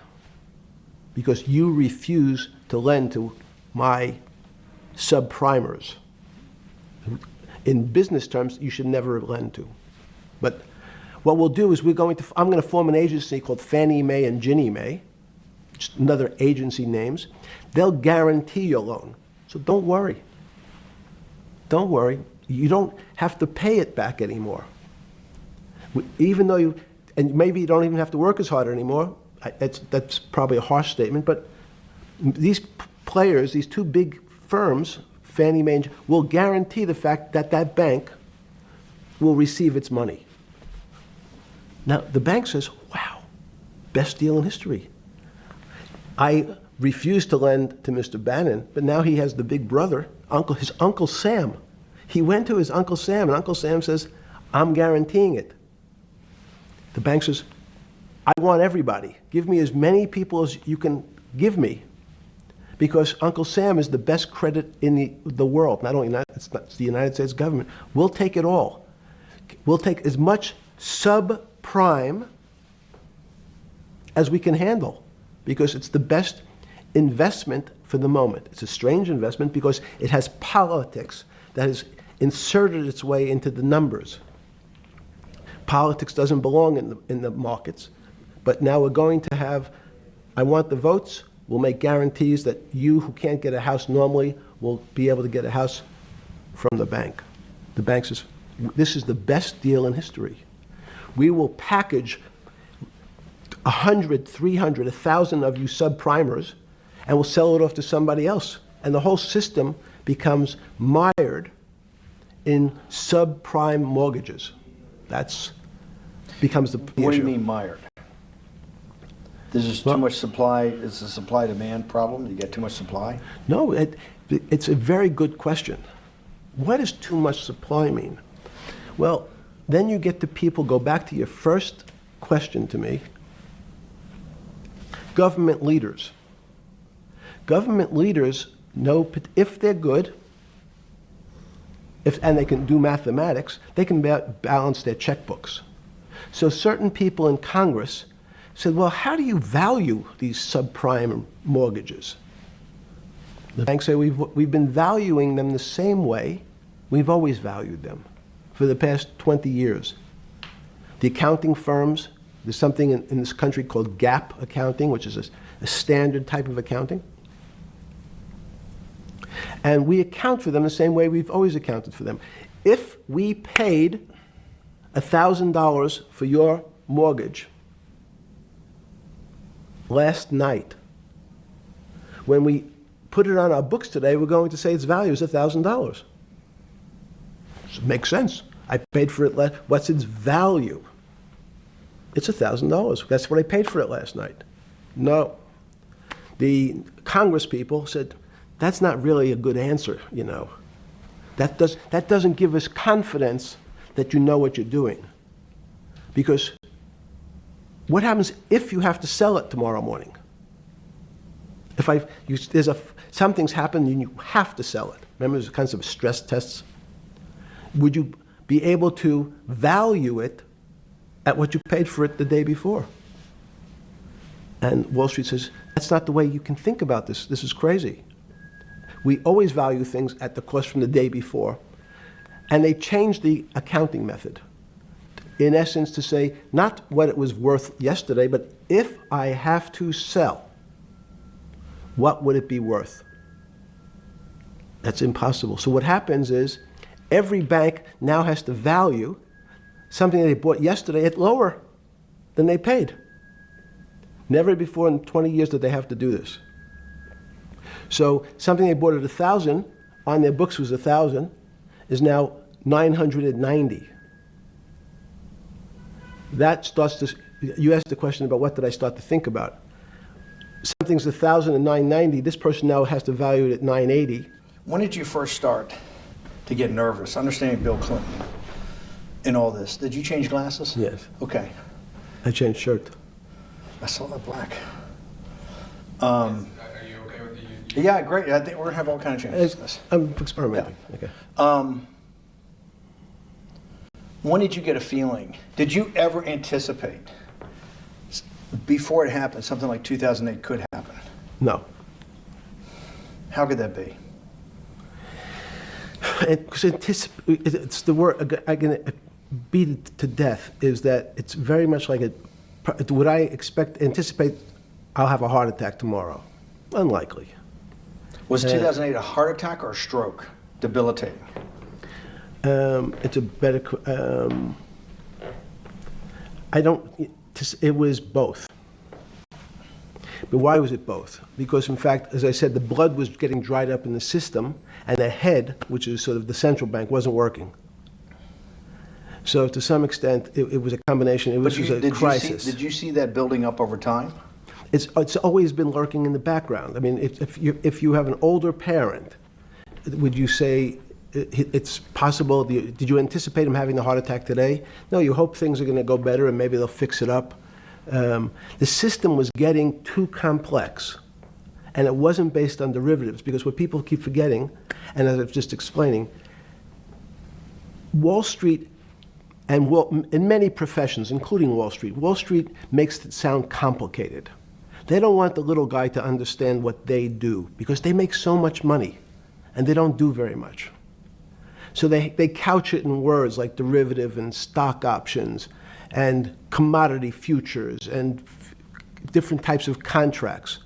because you refuse to lend to my subprimers. In business terms, you should never lend to. But what we'll do is I'm going to form an agency called Fannie Mae and Ginnie Mae, just another agency names. They'll guarantee your loan. So don't worry. Don't worry. You don't have to pay it back anymore. Even though and maybe you don't even have to work as hard anymore. That's probably a harsh statement, but these players, these two big firms, Fannie Mae, will guarantee the fact that that bank will receive its money. Now, the bank says, wow, best deal in history. I refused to lend to Mr. Bannon, but now he has the big brother, his Uncle Sam. He went to his Uncle Sam, and Uncle Sam says, I'm guaranteeing it. The bank says, I want everybody. Give me as many people as you can give me, because Uncle Sam is the best credit in the world. Not only it's the United States government. We'll take it all. We'll take as much subprime as we can handle, because it's the best investment for the moment. It's a strange investment because it has politics that has inserted its way into the numbers. Politics doesn't belong in the markets. But now we're going to have, I want the votes, we'll make guarantees that you who can't get a house normally will be able to get a house from the bank. The bank says, this is the best deal in history. We will package 100, 300, 1,000 of you subprimers, and we'll sell it off to somebody else. And the whole system becomes mired in subprime mortgages. That's becomes the issue. What do you mean mired? There's just too much supply. It's a supply-demand problem. You get too much supply. No, it's a very good question. What does too much supply mean? Well, then you get to people, go back to your first question to me, government leaders. Government leaders know if they're good, and they can do mathematics, they can balance their checkbooks. So certain people in Congress said, well, how do you value these subprime mortgages? The banks say we've been valuing them the same way we've always valued them for the past 20 years. The accounting firms, there's something in this country called GAAP accounting, which is a standard type of accounting. And we account for them the same way we've always accounted for them. If we paid $1,000 for your mortgage last night, when we put it on our books today, we're going to say its value is $1,000. It makes sense. I paid for it what's its value? It's $1,000. That's what I paid for it last night. No. The Congress people said, that's not really a good answer, you know. That doesn't give us confidence that you know what you're doing. Because what happens if you have to sell it tomorrow morning? Something's happened and you have to sell it. Remember, there's kinds of stress tests. Would you be able to value it at what you paid for it the day before? And Wall Street says, that's not the way you can think about this. This is crazy. We always value things at the cost from the day before. And they changed the accounting method, in essence, to say not what it was worth yesterday, but if I have to sell, what would it be worth? That's impossible. So what happens is every bank now has to value something they bought yesterday at lower than they paid. Never before in 20 years did they have to do this. So something they bought at 1,000, on their books was 1,000, is now 990. That starts to, you asked the question about what did I start to think about. Something's 1,000 and 990, this person now has to value it at 980. When did you first start to get nervous, understanding Bill Clinton in all this? Did you change glasses? Yes. Okay. I changed shirt. I saw that black. Are you okay with the? Yeah, great. I think we're gonna have all kinds of changes. I'm experimenting. Yeah. Okay. When did you get a feeling? Did you ever anticipate, before it happened, something like 2008 could happen? No. How could that be? It's the word, I can beat it to death, is that it's very much like would I anticipate I'll have a heart attack tomorrow? Unlikely. Was 2008 a heart attack or a stroke? Debilitating? It's a better, it was both. But why was it both? Because in fact, as I said, the blood was getting dried up in the system, and the head, which is sort of the central bank, wasn't working. So to some extent, it was a combination. It was a crisis. Did you see that building up over time? It's always been lurking in the background. I mean, if you have an older parent, would you say it's possible? Did you anticipate him having a heart attack today? No, you hope things are going to go better and maybe they'll fix it up. The system was getting too complex, and it wasn't based on derivatives, because what people keep forgetting, and as I was just explaining, Wall Street, and in many professions, including Wall Street makes it sound complicated. They don't want the little guy to understand what they do because they make so much money and they don't do very much. So they couch it in words like derivative and stock options and commodity futures and different types of contracts.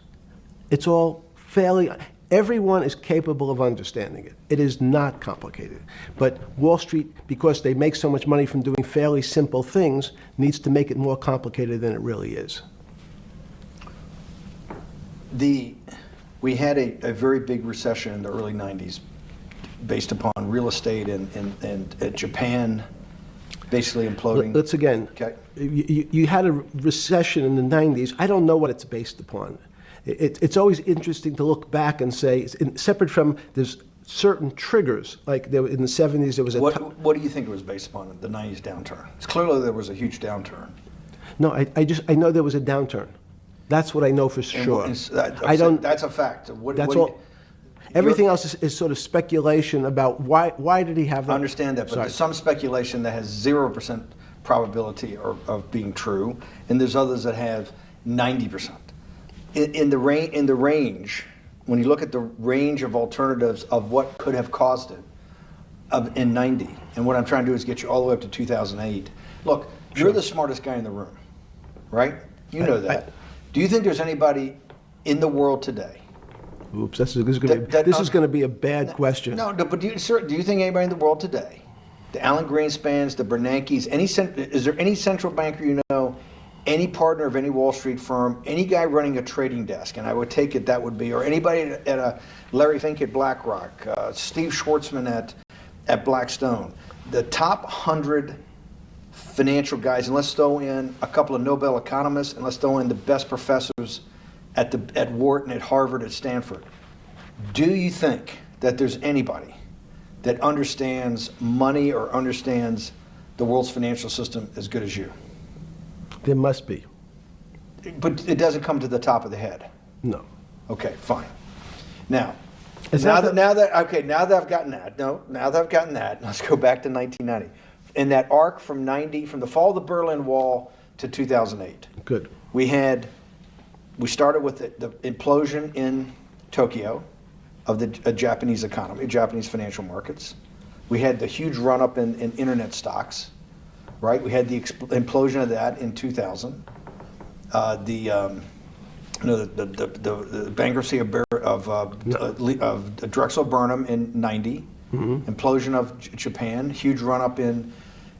It's all fairly, everyone is capable of understanding it. It is not complicated. But Wall Street, because they make so much money from doing fairly simple things, needs to make it more complicated than it really is. We had a very big recession in the early 90s based upon real estate and Japan basically imploding. Let's again, Okay. you had a recession in the 90s. I don't know what it's based upon. It's always interesting to look back and say, separate from there's certain triggers, like in the 70s there was a... What do you think it was based upon, the 90s downturn? It's clearly there was a huge downturn. No, I know there was a downturn. That's what I know for sure. I don't... That's a fact. That's all. Everything else is sort of speculation about why did he have that? I understand that, but there's some speculation that has 0% probability of being true, and there's others that have 90%. In the range, when you look at the range of alternatives of what could have caused it in 90, and what I'm trying to do is get you all the way up to 2008. Look, Sure. You're the smartest guy in the room, right? You know that. Do you think there's anybody in the world today? Oops, this is going to be a bad question. No, but do you think anybody in the world today, the Alan Greenspans, the Bernankes, is there any central banker you know, any partner of any Wall Street firm, any guy running a trading desk, and I would take it that would be, or anybody at a Larry Fink at BlackRock, Steve Schwartzman at Blackstone, the top 100 financial guys, and let's throw in a couple of Nobel economists, and let's throw in the best professors at Wharton, at Harvard, at Stanford. Do you think that there's anybody that understands money or understands the world's financial system as good as you? There must be. But it doesn't come to the top of the head. No. Okay, fine. Now Is that that I've gotten that, let's go back to 1990. In that arc from the fall of the Berlin Wall to 2008. Good. We started with the implosion in Tokyo of the Japanese economy, Japanese financial markets. We had the huge run-up in internet stocks, right? We had the implosion of that in 2000. The bankruptcy of Drexel Burnham in 90. Mm-hmm. Implosion of Japan, huge run-up in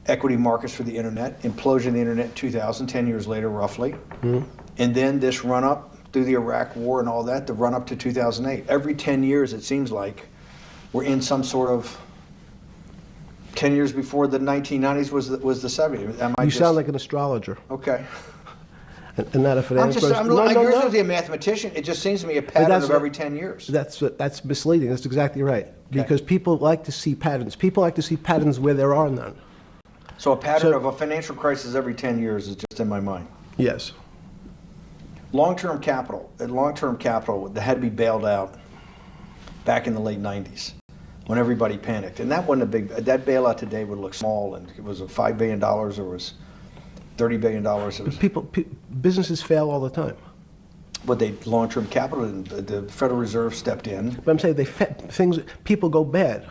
equity markets for the internet, implosion of the internet in 2000, 10 years later roughly. Mm-hmm. And then this run-up through the Iraq War and all that, the run-up to 2008. Every 10 years, it seems like, we're in some sort of 10 years before the 1990s was the 70s. You sound like an astrologer. Okay. And not a finance person. You're supposed to be a mathematician. It just seems to me a pattern of every 10 years. That's misleading. That's exactly right. Okay. Because people like to see patterns. People like to see patterns where there are none. So a pattern of a financial crisis every 10 years is just in my mind. Yes. Long-term capital, that had to be bailed out back in the late 90s when everybody panicked. And that wasn't that bailout today would look small, and it was $5 billion or was $30 billion. Businesses fail all the time. But long-term capital, and the Federal Reserve stepped in. But I'm saying people go bad.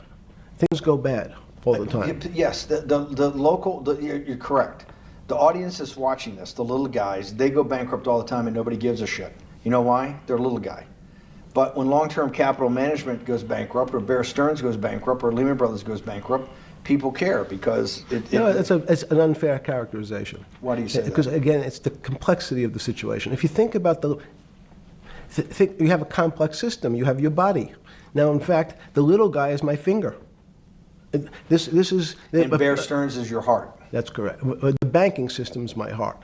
Things go bad all the time. Yes, you're correct. The audience is watching this, the little guys, they go bankrupt all the time and nobody gives a shit. You know why? They're a little guy. But when long-term capital management goes bankrupt, or Bear Stearns goes bankrupt, or Lehman Brothers goes bankrupt, people care because it's an unfair characterization. Why do you say that? Because again, it's the complexity of the situation. If you think about you have a complex system. You have your body. Now, in fact, the little guy is my finger. This is. And Bear Stearns is your heart. That's correct. The banking system is my heart.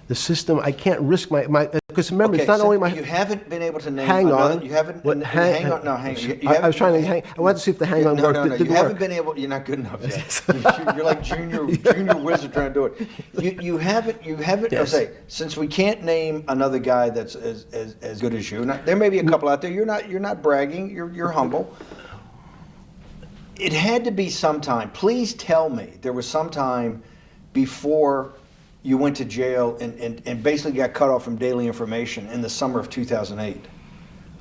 The system, I can't risk my because remember, it's not only my. You haven't been able to name. Hang on. You haven't. Hang on. No, hang on. I was trying to hang. I wanted to see if the hang on worked. No. You haven't been able. You're not good enough yet. You're like junior wizard trying to do it. You haven't. Yes. I'll say, since we can't name another guy that's as good as you. There may be a couple out there. You're not bragging. You're humble. It had to be sometime. Please tell me there was some time before you went to jail and basically got cut off from daily information in the summer of 2008,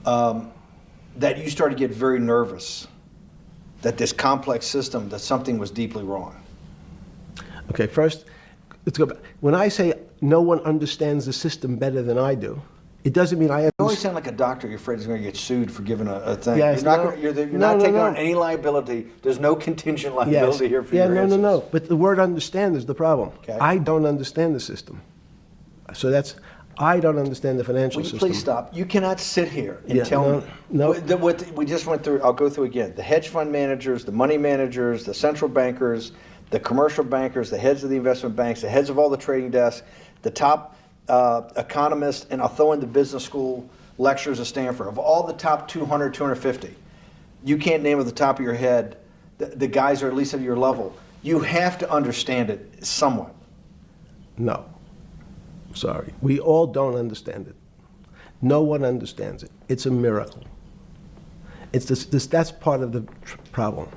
that you started to get very nervous that this complex system, that something was deeply wrong? Okay, first, let's go back. When I say no one understands the system better than I do, it doesn't mean I have. You always sound like a doctor. You're afraid he's going to get sued for giving a thing. Yes, you're not, no. you're No, not no, taking no. on any liability. There's no contingent Yes. liability here for Yeah, your no, answers. no, no. But the word understand is the problem. Okay. I don't understand the system. So I don't understand the financial Will you system. please stop? You cannot sit here and Yeah, tell me. no. What we just went through, I'll go through again. The hedge fund managers, the money managers, the central bankers, the commercial bankers, the heads of the investment banks, the heads of all the trading desks, the top economists, and I'll throw in the business school lecturers at Stanford. Of all the top 200, 250, you can't name at the top of your head the guys are at least at your level. You have to understand it somewhat. No. Sorry. We all don't understand it. No one understands it. It's a miracle. That's part of the problem.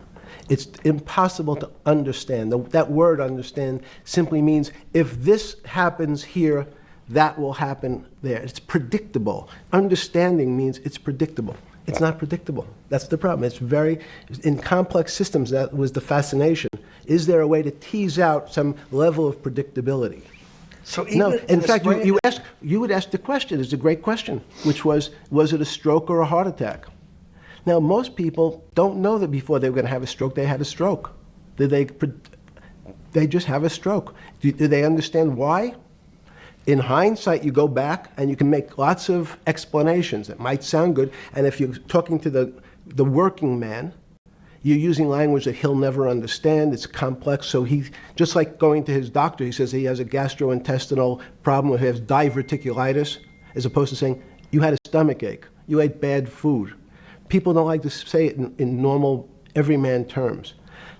It's impossible to understand. That word understand simply means if this happens here, that will happen there. It's predictable. Understanding means it's predictable. It's not predictable. That's the problem. In complex systems, that was the fascination. Is there a way to tease out some level of predictability? So even No, in the fact, spread- you would ask the question, it's a great question, which was it a stroke or a heart attack? Now, most people don't know that before they were going to have a stroke, they had a stroke. They just have a stroke. Do they understand why? In hindsight, you go back and you can make lots of explanations. It might sound good, and if you're talking to the working man, you're using language that he'll never understand. It's complex. So he, just like going to his doctor, he says he has a gastrointestinal problem, or he has diverticulitis, as opposed to saying, you had a stomach ache, you ate bad food. People don't like to say it in normal, everyman terms.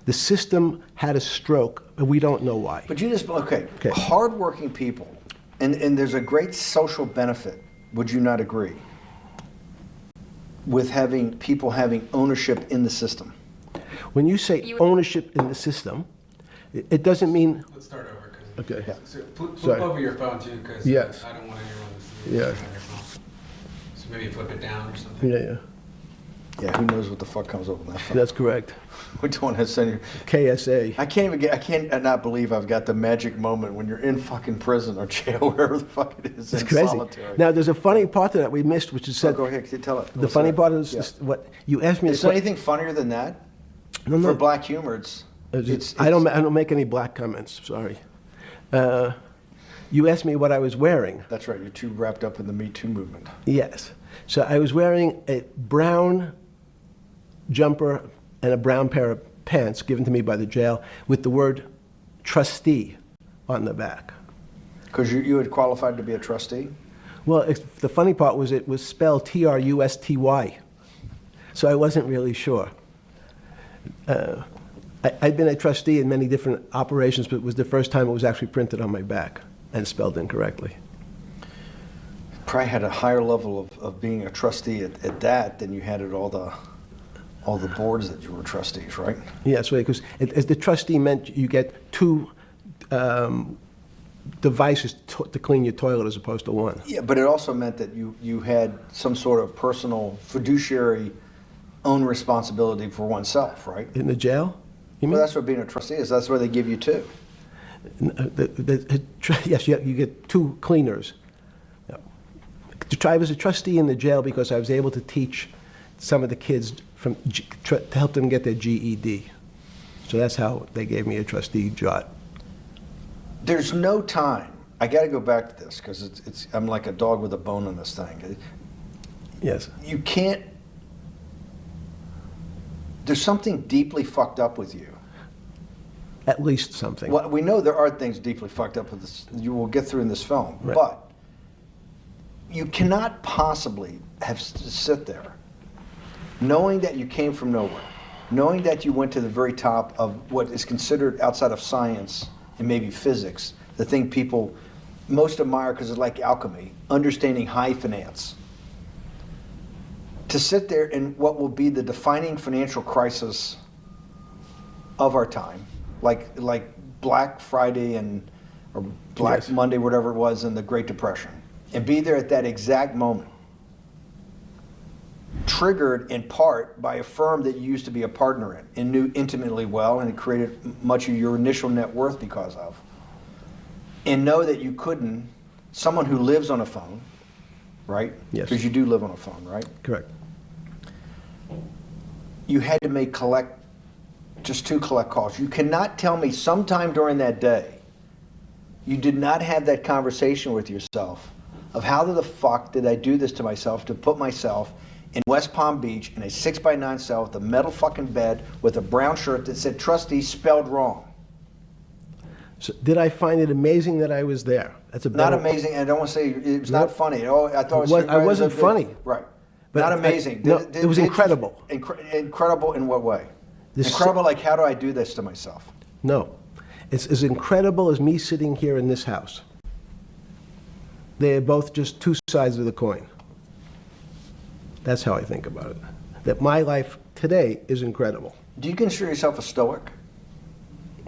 The system had a stroke, and we don't know why. But you just, okay. Hardworking people, and there's a great social benefit, would you not agree, with having people having ownership in the system? When you say ownership in the system, it doesn't mean. Let's start over. Okay. Yeah. So flip Sorry. over your phone too, because Yes. I don't want anyone to see Yeah. you on your phone. So maybe flip it down or something. Yeah. Yeah, who knows what the fuck comes up with that phone? That's correct. We don't want to send you. KSA. I can't not believe I've got the magic moment when you're in fucking prison or jail, wherever the fuck it is, It's in crazy. solitary. Now, there's a funny part to that we missed, which is So said. go ahead, tell it. The funny part is what you asked me. Is there anything funnier than that? No, For no. black humor, it's I don't make any black comments. Sorry. You asked me what I was wearing. That's right. You're too wrapped up in the Me Too movement. Yes. So I was wearing a brown jumper and a brown pair of pants given to me by the jail with the word trustee on the back. Because you had qualified to be a trustee? Well, the funny part was it was spelled Trusty. So I wasn't really sure. I'd been a trustee in many different operations, but it was the first time it was actually printed on my back and spelled incorrectly. Probably had a higher level of being a trustee at that than you had at all the boards that you were trustees, right? Yes, right, because as the trustee meant you get two devices to clean your toilet as opposed to one. Yeah, but it also meant that you had some sort of personal fiduciary own responsibility for oneself, right? In the jail? You mean? Well, that's what being a trustee is. That's where they give you two. Yes, you get two cleaners. Yeah. I was a trustee in the jail because I was able to teach some of the kids to help them get their GED. So that's how they gave me a trustee job. There's no time. I got to go back to this because I'm like a dog with a bone in this thing. Yes. You can't. There's something deeply fucked up with you. At least something. Well, we know there are things deeply fucked up with this. You will get through in this film, Right. but you cannot possibly sit there, knowing that you came from nowhere, knowing that you went to the very top of what is considered outside of science and maybe physics, the thing people most admire because it's like alchemy, understanding high finance. To sit there in what will be the defining financial crisis of our time, like Black Friday and or Black Yes. Monday, whatever it was, in the Great Depression, and be there at that exact moment, triggered in part by a firm that you used to be a partner in and knew intimately well, and it created much of your initial net worth because of, and know that you couldn't, someone who lives on a phone, right? Yes. Because you do live on a phone, right? Correct. You had to make just 2 collect calls. You cannot tell me sometime during that day you did not have that conversation with yourself of how the fuck did I do this to myself to put myself in West Palm Beach in a 6x9 cell with a metal fucking bed with a brown shirt that said trustee spelled wrong. So did I find it amazing that I was there? That's a Not better- amazing, and I don't want to say it was Nope. not funny. Oh, I thought I wasn't funny. Right. But Not I- amazing. no, it was incredible. Incredible in what way? This- Incredible, like how do I do this to myself? No. It's as incredible as me sitting here in this house. They are both just 2 sides of the coin. That's how I think about it. That my life today is incredible. Do you consider yourself a stoic?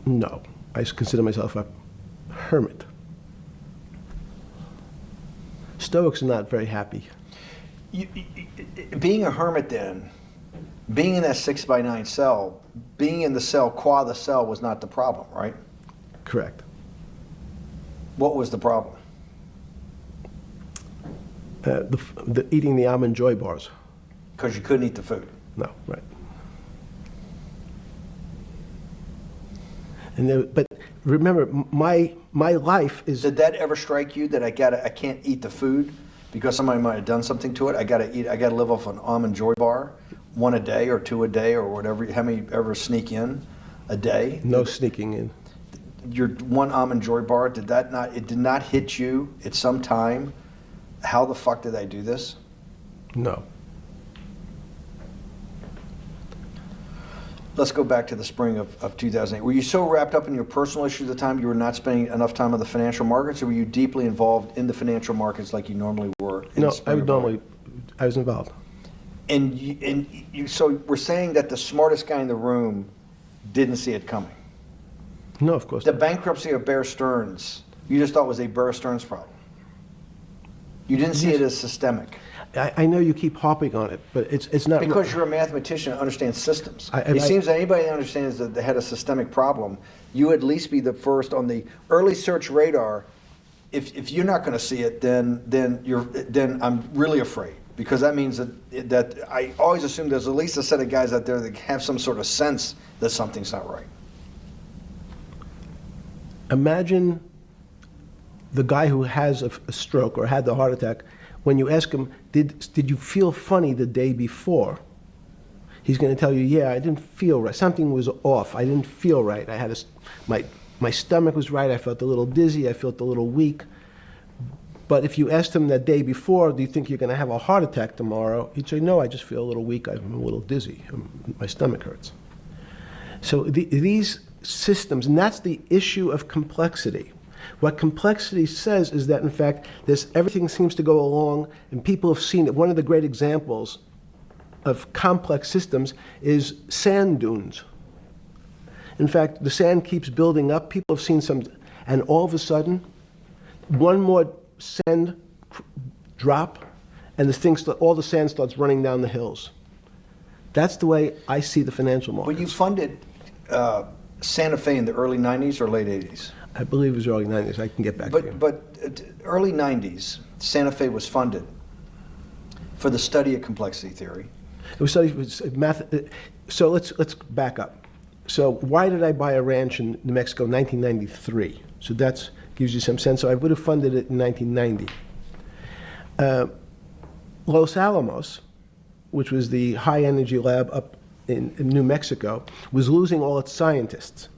No. I consider myself a hermit. Stoics are not very happy. Being a hermit then, being in that 6x9 cell, being in the cell, qua the cell was not the problem, right? Correct. What was the problem? Eating the almond joy bars. Because you couldn't eat the food. No, right. But remember, my life is. Did that ever strike you that I can't eat the food because somebody might have done something to it? I gotta live off an almond joy bar, 1 a day or 2 a day or whatever. How many ever sneak in a day? No sneaking in. Your 1 almond joy bar, it did not hit you at some time? How the fuck did I do this? No. Let's go back to the spring of 2008. Were you so wrapped up in your personal issues at the time you were not spending enough time on the financial markets, or were you deeply involved in the financial markets like you normally were? In No, the spring of 2008? I was involved. So we're saying that the smartest guy in the room didn't see it coming. No, of course The not. bankruptcy of Bear Stearns, you just thought was a Bear Stearns problem. You didn't see it as systemic. I know you keep harping on it, but it's not. Because you're a mathematician and understands systems. I- It seems that anybody that understands that they had a systemic problem, you at least be the first on the early search radar. If you're not going to see it, then I'm really afraid, because that means that I always assume there's at least a set of guys out there that have some sort of sense that something's not right. Imagine the guy who has a stroke or had the heart attack. When you ask him, did you feel funny the day before? He's going to tell you, yeah, I didn't feel right. Something was off. I didn't feel right. I had my stomach was right. I felt a little dizzy. I felt a little weak. But if you asked him that day before, do you think you're going to have a heart attack tomorrow? He'd say, no, I just feel a little weak. I'm a little dizzy. My stomach hurts. So these systems, and that's the issue of complexity. What complexity says is that, in fact, everything seems to go along, and people have seen it. One of the great examples of complex systems is sand dunes. In fact, the sand keeps building up. People have seen some, and all of a sudden, one more sand drop, and all the sand starts running down the hills. That's the way I see the financial markets. When you funded Santa Fe in the early 90s or late 80s? I believe it was early 90s. I can get back to you. But early 90s, Santa Fe was funded for the study of complexity theory. It was studied with math. So let's back up. So why did I buy a ranch in New Mexico in 1993? So that gives you some sense. So I would have funded it in 1990. Los Alamos, which was the high energy lab up in New Mexico, was losing all its scientists.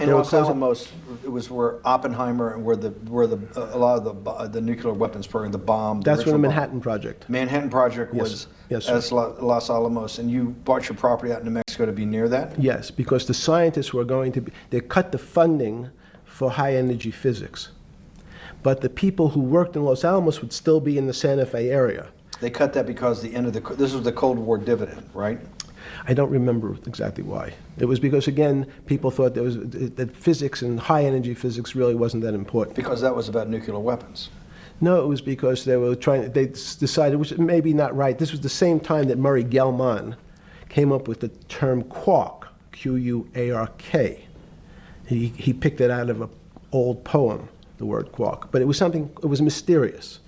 And Los Alamos, it was where Oppenheimer and where a lot of the nuclear weapons program, the bomb. That's where the original Manhattan bomb. Project. Manhattan Project Yes. was Yes, sir. as Los Alamos, and you bought your property out in New Mexico to be near that? Yes, because the scientists were going to be, they cut the funding for high energy physics. But the people who worked in Los Alamos would still be in the Santa Fe area. They cut that because this was the Cold War dividend, right? I don't remember exactly why. It was because, again, people thought that physics and high-energy physics really wasn't that important. Because that was about nuclear weapons. No, it was because they decided, which is maybe not right. This was the same time that Murray Gell-Mann came up with the term quark, Q-U-A-R-K. He picked it out of an old poem, the word quark. But it was mysterious.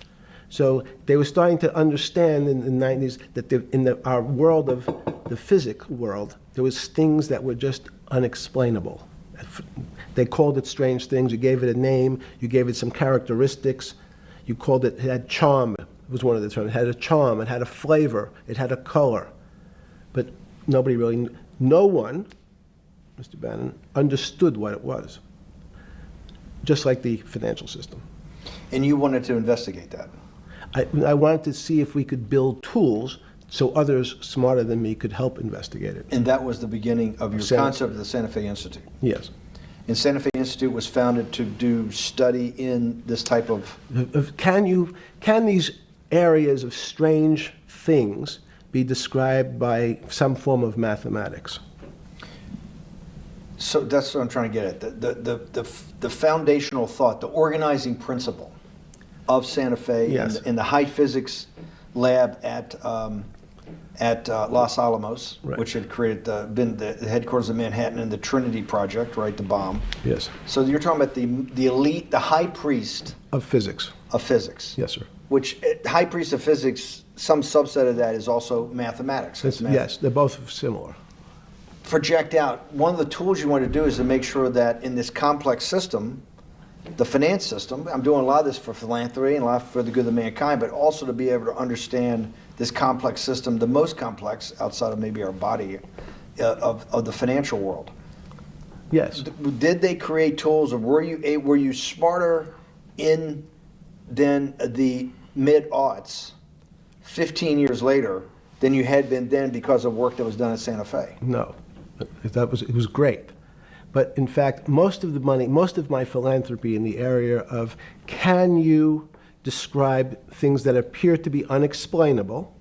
So they were starting to understand in the 90s that our world of the physics world, there was things that were just unexplainable. They called it strange things. You gave it a name. You gave it some characteristics. You called it had charm. It was one of the terms. It had a charm. It had a flavor. It had a color. But no one, Mr. Bannon, understood what it was. Just like the financial system. And you wanted to investigate that. I wanted to see if we could build tools so others smarter than me could help investigate it. And that was the beginning of your concept of the Santa Fe Institute. Yes. And Santa Fe Institute was founded to do study in this type of... Can these areas of strange things be described by some form of mathematics? So that's what I'm trying to get at. The foundational thought, the organizing principle of Santa Fe, yes, in the high physics lab at Los Alamos, right, which had been the headquarters of Manhattan, and the Trinity Project, right, the bomb. Yes. So you're talking about the elite, the high priest of physics. Of physics. Yes, sir. Which high priest of physics, some subset of that is also mathematics. Yes, they're both similar. Project out. One of the tools you want to do is to make sure that in this complex system, the finance system, I'm doing a lot of this for philanthropy and a lot for the good of mankind, but also to be able to understand this complex system, the most complex outside of maybe our body, of the financial world. Yes. Did they create tools, or were you smarter in than the mid-aughts, 15 years later, than you had been then because of work that was done at Santa Fe? No, it was great. But in fact, most of the money, most of my philanthropy in the area of can you describe things that appear to be unexplainable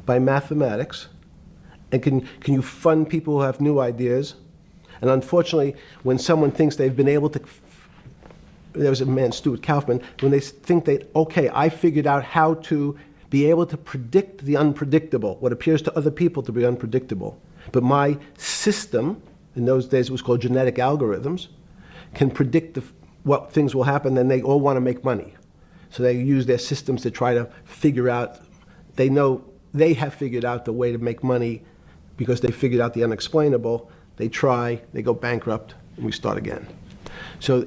by mathematics, and can you fund people who have new ideas? And unfortunately, when someone thinks they've been able to, there was a man, Stuart Kaufman, when they think okay, I figured out how to be able to predict the unpredictable, what appears to other people to be unpredictable. But my system, in those days it was called genetic algorithms, can predict what things will happen, then they all want to make money. So they use their systems to try to figure out, they know they have figured out the way to make money because they figured out the unexplainable. They try, they go bankrupt, and we start again. So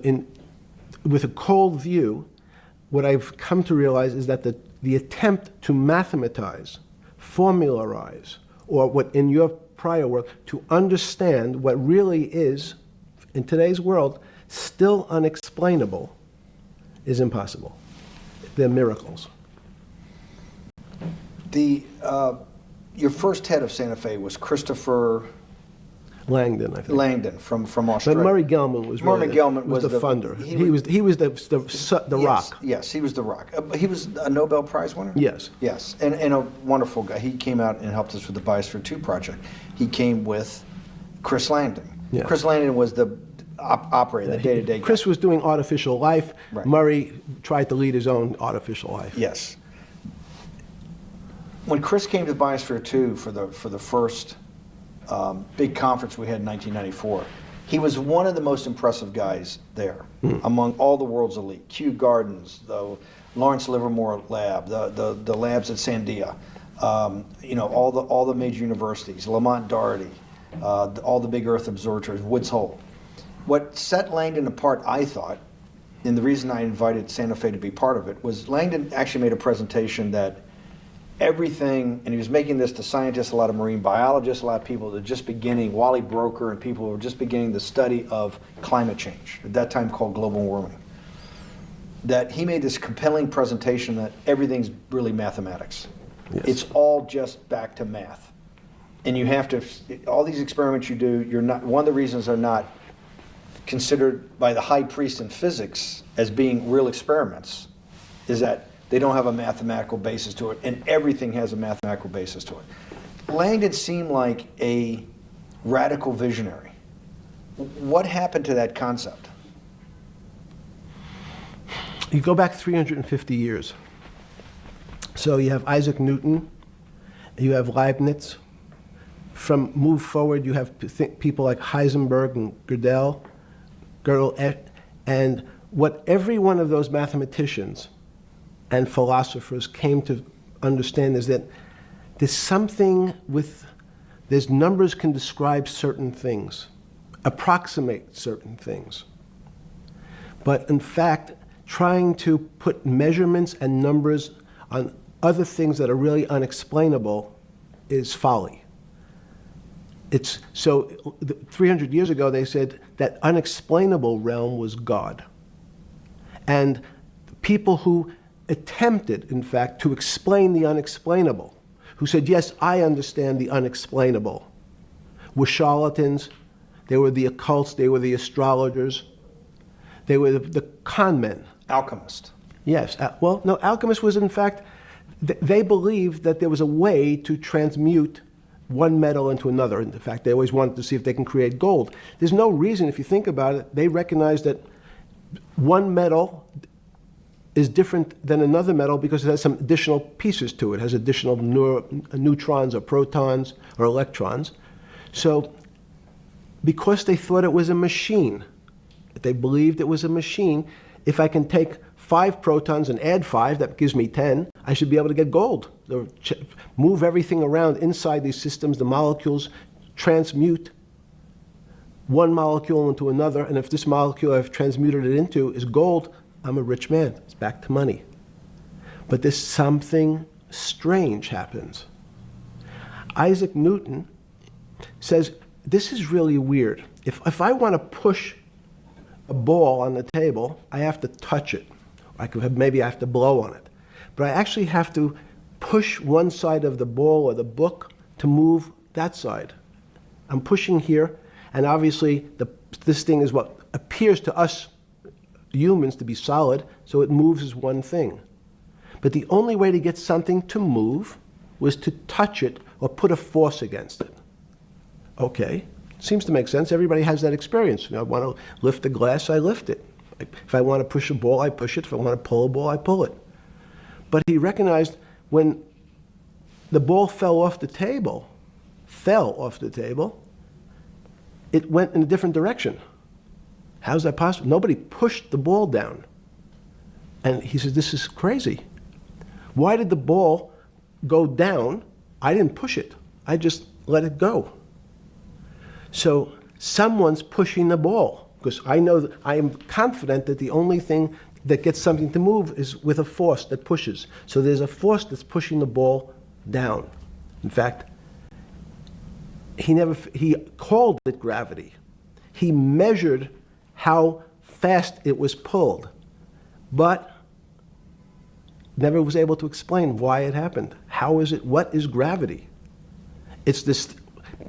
with a cold view, what I've come to realize is that the attempt to mathematize, formularize, or what in your prior work, to understand what really is, in today's world, still unexplainable, is impossible. They're miracles. Your first head of Santa Fe was Christopher Langdon, I think. Langdon from Australia. But Murray Gell-Mann was Murray Gell-Mann was the funder. He was the yes, rock. Yes, he was the rock. He was a Nobel Prize winner? Yes. Yes, and a wonderful guy. He came out and helped us with the Biosphere 2 project. He came with Chris Langdon. Yeah. Chris Langdon was the operator, the day-to-day guy. Chris was doing artificial life. Right. Murray tried to lead his own artificial life. Yes. When Chris came to Biosphere 2 for the first big conference we had in 1994, he was one of the most impressive guys there among all the world's elite. Kew Gardens, the Lawrence Livermore lab, the labs at Sandia, all the major universities, Lamont Doherty, all the big Earth observatories, Woods Hole. What set Langdon apart, I thought, and the reason I invited Santa Fe to be part of it, was Langdon actually made a presentation that everything, and he was making this to scientists, a lot of marine biologists, a lot of people that were just beginning, Wally Broker and people who were just beginning the study of climate change, at that time called global warming. That he made this compelling presentation that everything's really mathematics. Yes. It's all just back to math. And you have to, all these experiments you do, you're not, one of the reasons they're not considered by the high priest in physics as being real experiments is that they don't have a mathematical basis to it, and everything has a mathematical basis to it. Langdon seemed like a radical visionary. What happened to that concept? You go back 350 years. So you have Isaac Newton, you have Leibniz. From move forward, you have people like Heisenberg and Gödel, and what every one of those mathematicians and philosophers came to understand is that there's something there's numbers can describe certain things, approximate certain things. But in fact, trying to put measurements and numbers on other things that are really unexplainable is folly. So 300 years ago, they said that unexplainable realm was God. And people who attempted, in fact, to explain the unexplainable, who said, yes, I understand the unexplainable, were charlatans, they were the occults, they were the astrologers, they were the con men. Alchemist. Yes. Well, no, alchemist was, in fact, they believed that there was a way to transmute one metal into another. In fact, they always wanted to see if they can create gold. There's no reason, if you think about it, they recognize that one metal is different than another metal because it has some additional pieces to it. It has additional neutrons or protons or electrons. So because they thought it was a machine, they believed it was a machine, if I can take 5 protons and add 5, that gives me 10, I should be able to get gold. Move everything around inside these systems, the molecules transmute one molecule into another, and if this molecule I've transmuted it into is gold, I'm a rich man. It's back to money. But there's something strange happens. Isaac Newton says, this is really weird. If I want to push a ball on the table, I have to touch it. Maybe I have to blow on it. But I actually have to push one side of the ball or the book to move that side. I'm pushing here, and obviously this thing is what appears to us humans to be solid, so it moves as one thing. But the only way to get something to move was to touch it or put a force against it. Okay, seems to make sense. Everybody has that experience. I want to lift a glass, I lift it. If I want to push a ball, I push it. If I want to pull a ball, I pull it. But he recognized when the ball fell off the table, it went in a different direction. How's that possible? Nobody pushed the ball down. And he said, this is crazy. Why did the ball go down? I didn't push it. I just let it go. So someone's pushing the ball, because I am confident that the only thing that gets something to move is with a force that pushes. So there's a force that's pushing the ball down. In fact, he called it gravity. He measured how fast it was pulled, but never was able to explain why it happened. How is it? What is gravity? It's this.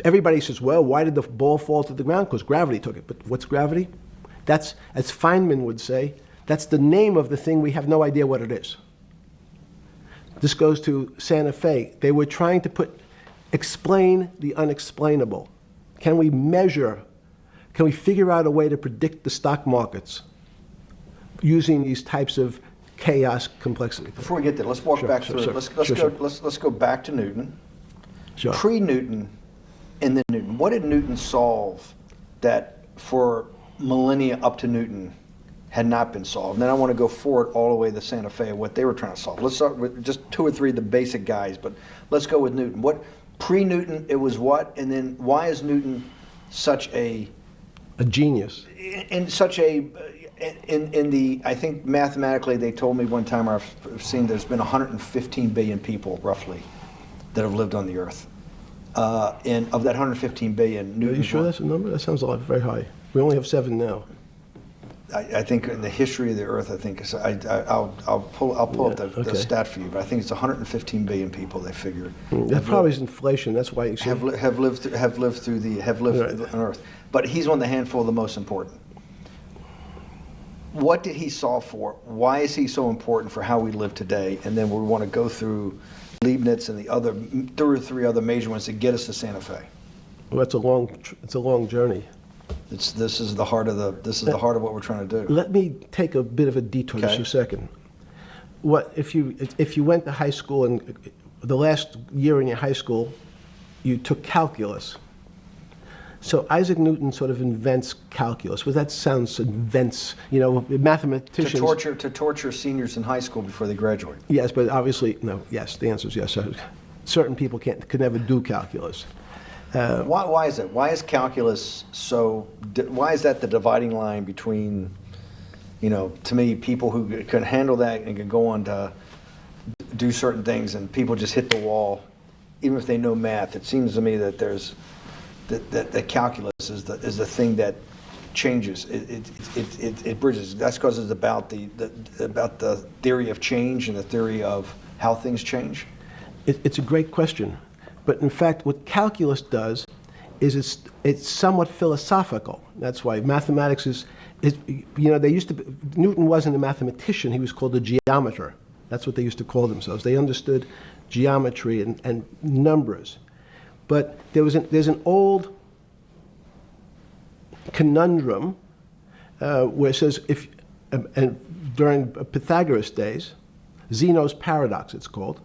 Everybody says, well, why did the ball fall to the ground? Because gravity took it. But what's gravity? That's, as Feynman would say, that's the name of the thing. We have no idea what it is. This goes to Santa Fe. They were trying to explain the unexplainable. Can we measure? Can we figure out a way to predict the stock markets using these types of chaos complexity? Before we get there, let's walk back through it. Let's go back to Newton. Sure. Pre-Newton and then Newton. What did Newton solve that for millennia up to Newton had not been solved? And then I want to go forward all the way to Santa Fe, what they were trying to solve. Let's start with just 2 or 3 of the basic guys, but let's go with Newton. What pre-Newton, it was what? And then why is Newton such a genius? In such a I think mathematically they told me one time, I've seen there's been 115 billion people roughly that have lived on the earth. And of that 115 billion, Newton. Are you sure that's a number? That sounds very high. We only have 7 now. I think in the history of the earth, I think I'll pull up the stat for you, but I think it's 115 billion people they figured. That probably is inflation. That's why you see have lived on Earth. But he's one of the handful of the most important. What did he solve for? Why is he so important for how we live today? And then we want to go through Leibniz and the other 2 or 3 other major ones to get us to Santa Fe? Well, it's a long journey. This is the heart of what we're trying to do. Let me take a bit of a detour just Okay. a second. What if you went to high school and the last year in your high school, you took calculus? So Isaac Newton sort of invents calculus. Well, that sounds invents. Mathematicians. To torture seniors in high school before they graduate. Yes, but obviously no. Yes, the answer is yes. Certain people could never do calculus. Why is that? Why is calculus why is that the dividing line between, to me, people who can handle that and can go on to do certain things, and people just hit the wall, even if they know math? It seems to me that there's that calculus is the thing that changes. It bridges. That's because it's about the theory of change and the theory of how things change. It's a great question. But in fact, what calculus does is it's somewhat philosophical. That's why mathematics Newton wasn't a mathematician, he was called a geometer. That's what they used to call themselves. They understood geometry and numbers. But there's an old conundrum where it says, during Pythagoras' days, Zeno's paradox it's called,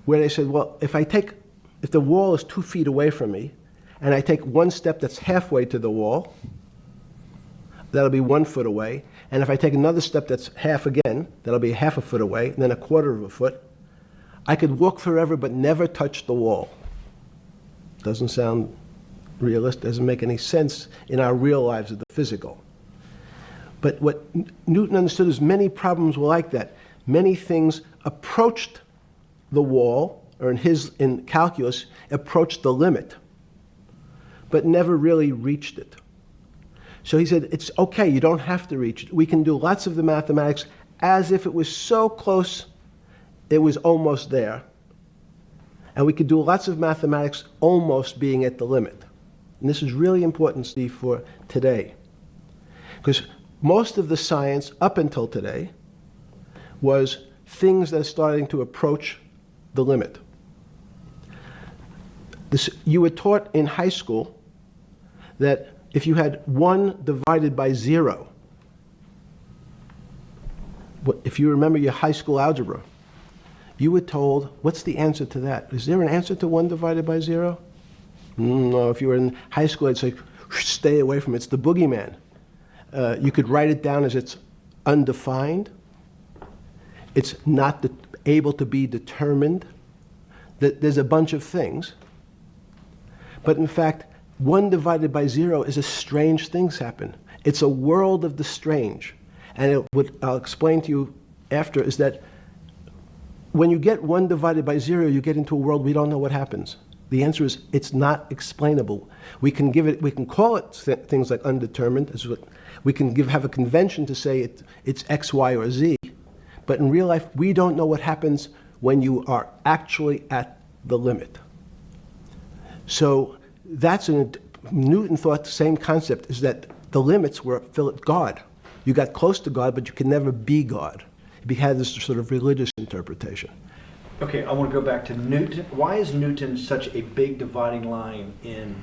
where they said, well, if the wall is 2 feet away from me, and I take one step that's halfway to the wall, that'll be 1 foot away. And if I take another step that's half again, that'll be half a foot away, and then a quarter of a foot. I could walk forever but never touch the wall. Doesn't sound realistic, doesn't make any sense in our real lives of the physical. But what Newton understood is many problems were like that. Many things approached the wall, or in calculus, approached the limit, but never really reached it. So he said, it's okay, you don't have to reach it. We can do lots of the mathematics as if it was so close, it was almost there. And we could do lots of mathematics almost being at the limit. And this is really important, Steve, for today. Because most of the science up until today was things that are starting to approach the limit. You were taught in high school that if you had 1 divided by 0, if you remember your high school algebra, you were told, what's the answer to that? Is there an answer to 1 divided by 0? No, if you were in high school, I'd say, stay away from it. It's the boogeyman. You could write it down as it's undefined. It's not able to be determined. There's a bunch of things. But in fact, 1 divided by 0 is a strange things happen. It's a world of the strange. And what I'll explain to you after is that when you get 1 divided by 0, you get into a world we don't know what happens. The answer is it's not explainable. We can call it things like undetermined. We can have a convention to say it's X, Y, or Z. But in real life, we don't know what happens when you are actually at the limit. So Newton thought the same concept is that the limits were God. You got close to God, but you could never be God. He had this sort of religious interpretation. Okay, I want to go back to Newton. Why is Newton such a big dividing line in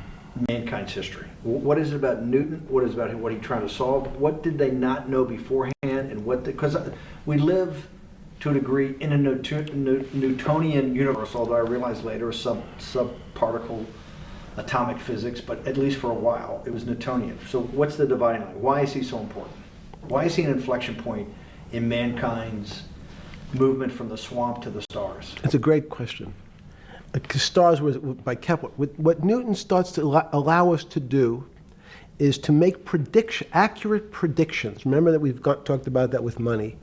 mankind's history? What is it about Newton? What is it about what he's trying to solve? What did they not know beforehand? And because we live to a degree in a Newtonian universe, although I realized later subparticle atomic physics, but at least for a while it was Newtonian. So what's the dividing line? Why is he so important? Why is he an inflection point in mankind's movement from the swamp to the stars? It's a great question. Stars were by Kepler. What Newton starts to allow us to do is to make accurate predictions. Remember that we've talked about that with money,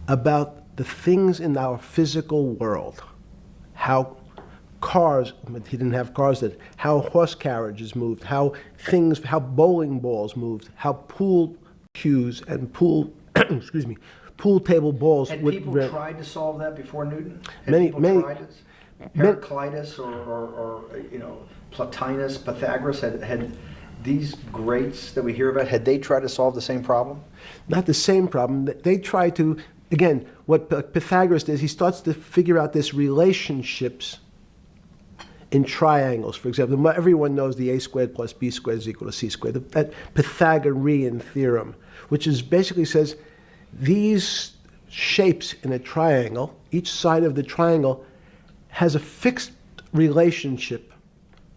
about the things in our physical world, how cars, he didn't have cars, how horse carriages moved, how bowling balls moved, how pool cues and pool table balls. Had people tried to solve that before Newton? Many tried it? Heraclitus or Plotinus, Pythagoras had these greats that we hear about. Had they tried to solve the same problem? Not the same problem. They tried to again, what Pythagoras does, he starts to figure out this relationships in triangles. For example, everyone knows the a squared plus b squared is equal to c squared, that Pythagorean theorem, which is basically says these shapes in a triangle, each side of the triangle has a fixed relationship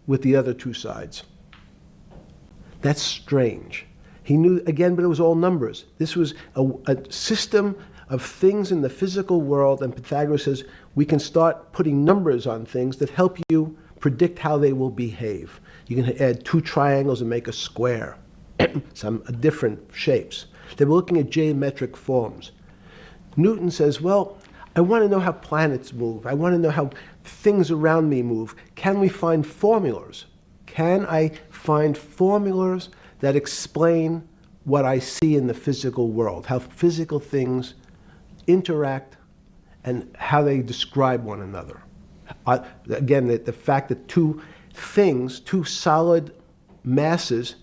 with the other two sides. That's strange. He knew, again, but it was all numbers. This was a system of things in the physical world, and Pythagoras says we can start putting numbers on things that help you predict how they will behave. You can add two triangles and make a square, some different shapes. They were looking at geometric forms. Newton says, well, I want to know how planets move. I want to know how things around me move. Can we find formulas? Can I find formulas that explain what I see in the physical world, how physical things interact and how they describe one another? Again, the fact that two things, two solid masses,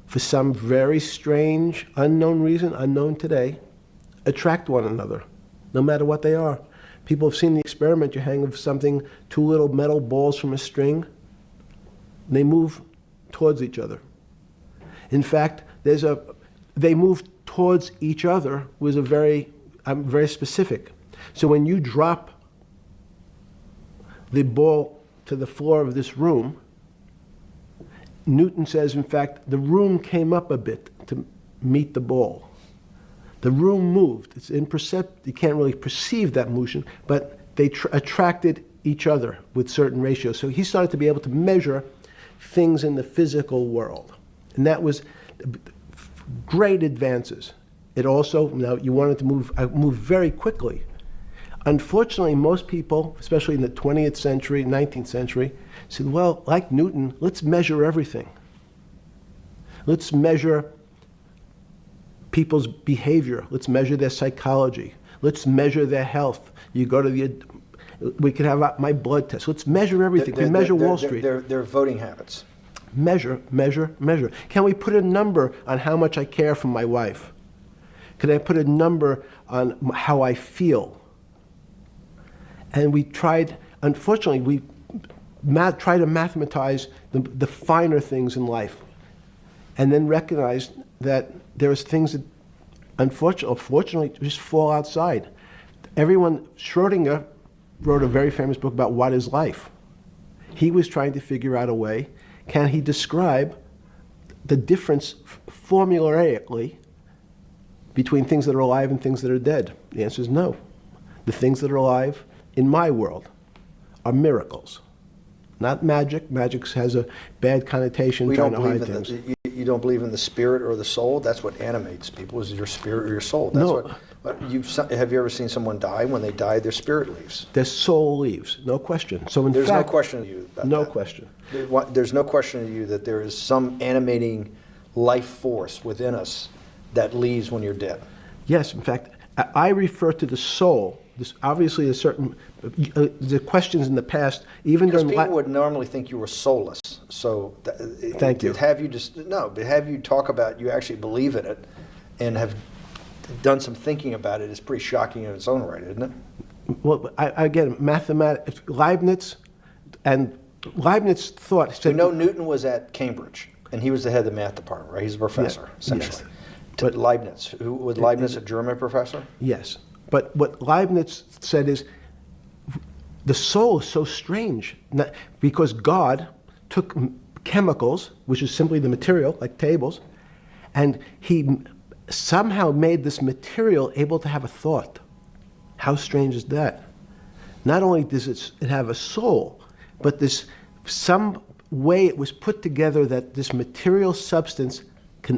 for some very strange, unknown reason, unknown today, attract one another, no matter what they are. People have seen the experiment. You hang something, two little metal balls from a string, and they move towards each other. In fact, they move towards each other was very specific. So when you drop the ball to the floor of this room, Newton says, in fact, the room came up a bit to meet the ball. The room moved. It's imperceptible. You can't really perceive that motion, but they attracted each other with certain ratios. So he started to be able to measure things in the physical world. And that was great advances. It also, now you wanted to move very quickly. Unfortunately, most people, especially in the 20th century, 19th century, said, well, like Newton, let's measure everything. Let's measure people's behavior. Let's measure their psychology. Let's measure their health. You go to we could have my blood test. Let's measure everything. We measure Wall Street. Their voting habits. Measure, measure, measure. Can we put a number on how much I care for my wife? Can I put a number on how I feel? And we tried, unfortunately, we try to mathematize the finer things in life, and then recognize that there's things that unfortunately just fall outside. Schrodinger wrote a very famous book about what is life. He was trying to figure out a way, can he describe the difference formulaically between things that are alive and things that are dead? The answer is no. The things that are alive in my world are miracles, not magic. Magic has a bad connotation, trying to hide things. You don't believe in the spirit or the soul? That's what animates people, is your spirit or your soul. That's No. Have you ever seen someone die? When they die, their spirit leaves. Their soul leaves, no question. So in There's fact, no question to you about no that. question. There's no question to you that there is some animating life force within us that leaves when you're dead. Yes, in fact, I refer to the soul. This obviously a certain the questions in the past, even Because during people would normally think you were soulless. So Thank you. But have you talk about you actually believe in it and have done some thinking about it is pretty shocking in its own right, isn't it? well, again, mathematics. Leibniz thought. We Said, know Newton was at Cambridge, and he was the head of the math department, right? He's a professor, Yes, essentially. yes. But Leibniz, was Leibniz a German professor? Yes, but what Leibniz said is the soul is so strange because God took chemicals, which is simply the material, like tables, and he somehow made this material able to have a thought. How strange is that? Not only does it have a soul, but some way it was put together that this material substance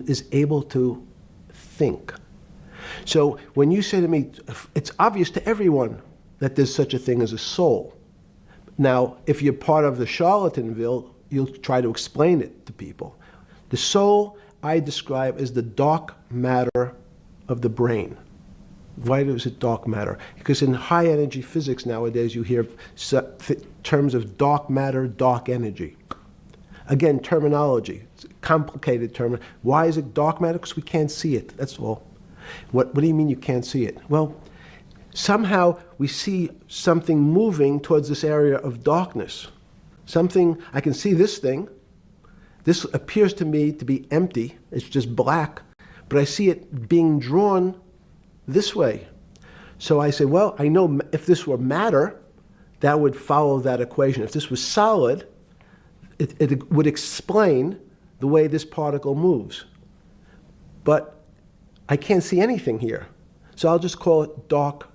is able to think. So when you say to me, it's obvious to everyone that there's such a thing as a soul. Now, if you're part of the Charlatanville, you'll try to explain it to people. The soul I describe as the dark matter of the brain. Why is it dark matter? Because in high energy physics nowadays you hear terms of dark matter, dark energy. Again, terminology, it's a complicated term. Why is it dark matter? Because we can't see it, that's all. What do you mean you can't see it? Well, somehow we see something moving towards this area of darkness. Something, I can see this thing. This appears to me to be empty. It's just black. But I see it being drawn this way. So I say, well, I know if this were matter, that would follow that equation. If this was solid, it would explain the way this particle moves. But I can't see anything here. So I'll just call it dark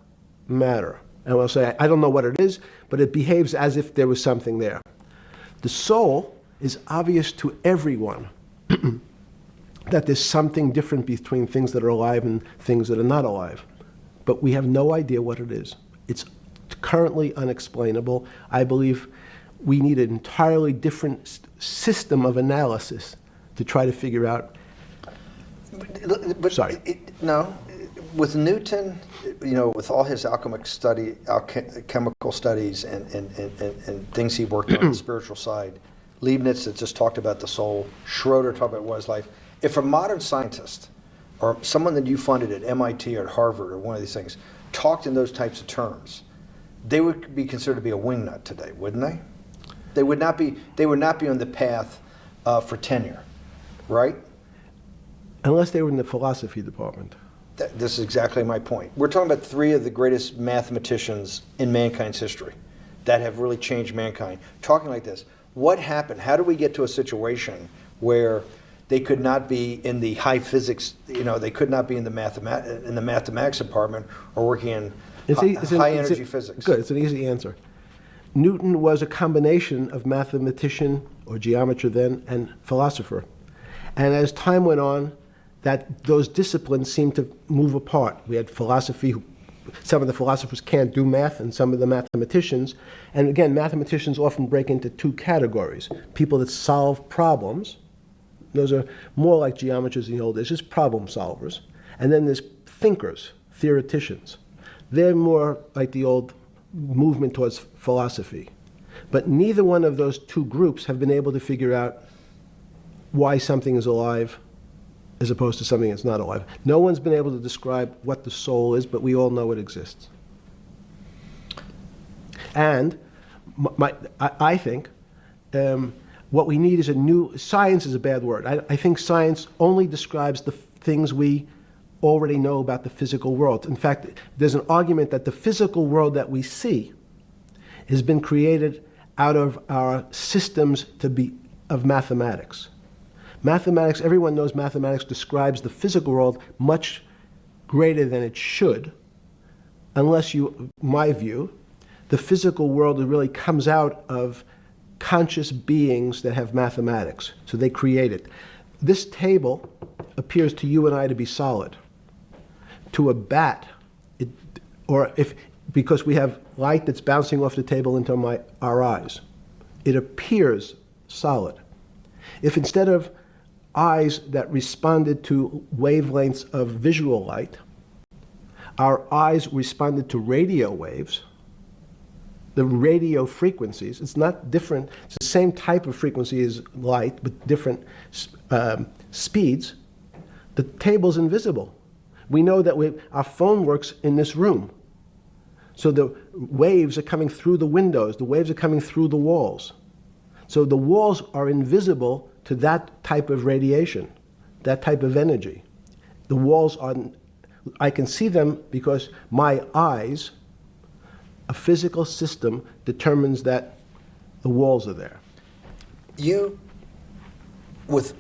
matter. And I'll say, I don't know what it is, but it behaves as if there was something there. The soul is obvious to everyone that there's something different between things that are alive and things that are not alive. But we have no idea what it is. It's currently unexplainable. I believe we need an entirely different system of analysis to try to figure out. But Sorry. No, with Newton, with all his alchemical studies and things he worked on the spiritual side, Leibniz that just talked about the soul, Schroeder talked about what is life. If a modern scientist or someone that you funded at MIT or at Harvard or one of these things talked in those types of terms, they would be considered to be a wingnut today, wouldn't they? They would not be on the path for tenure, right? Unless they were in the philosophy department. This is exactly my point. We're talking about three of the greatest mathematicians in mankind's history that have really changed mankind. Talking like this, what happened? How do we get to a situation where they could not be in the high physics, they could not be in the mathematics department or working in high energy physics? Good, it's an easy answer. Newton was a combination of mathematician or geometer then and philosopher. And as time went on, those disciplines seemed to move apart. We had philosophy, some of the philosophers can't do math, and some of the mathematicians. And again, mathematicians often break into two categories. People that solve problems, those are more like geometers in the old days, just problem solvers. And then there's thinkers, theoreticians. They're more like the old movement towards philosophy. But neither one of those two groups have been able to figure out why something is alive as opposed to something that's not alive. No one's been able to describe what the soul is, but we all know it exists. And I think what we need is science is a bad word. I think science only describes the things we already know about the physical world. In fact, there's an argument that the physical world that we see has been created out of our systems of mathematics. Mathematics, everyone knows mathematics describes the physical world much greater than it should, unless my view, the physical world really comes out of conscious beings that have mathematics. So they create it. This table appears to you and I to be solid. To a bat, because we have light that's bouncing off the table into our eyes, it appears solid. If instead of eyes that responded to wavelengths of visual light, our eyes responded to radio waves, the radio frequencies, it's not different, it's the same type of frequency as light, but different speeds, the table's invisible. We know that our phone works in this room. So the waves are coming through the windows, the waves are coming through the walls. So the walls are invisible to that type of radiation, that type of energy. The walls I can see them because my eyes, a physical system determines that the walls are there. You, with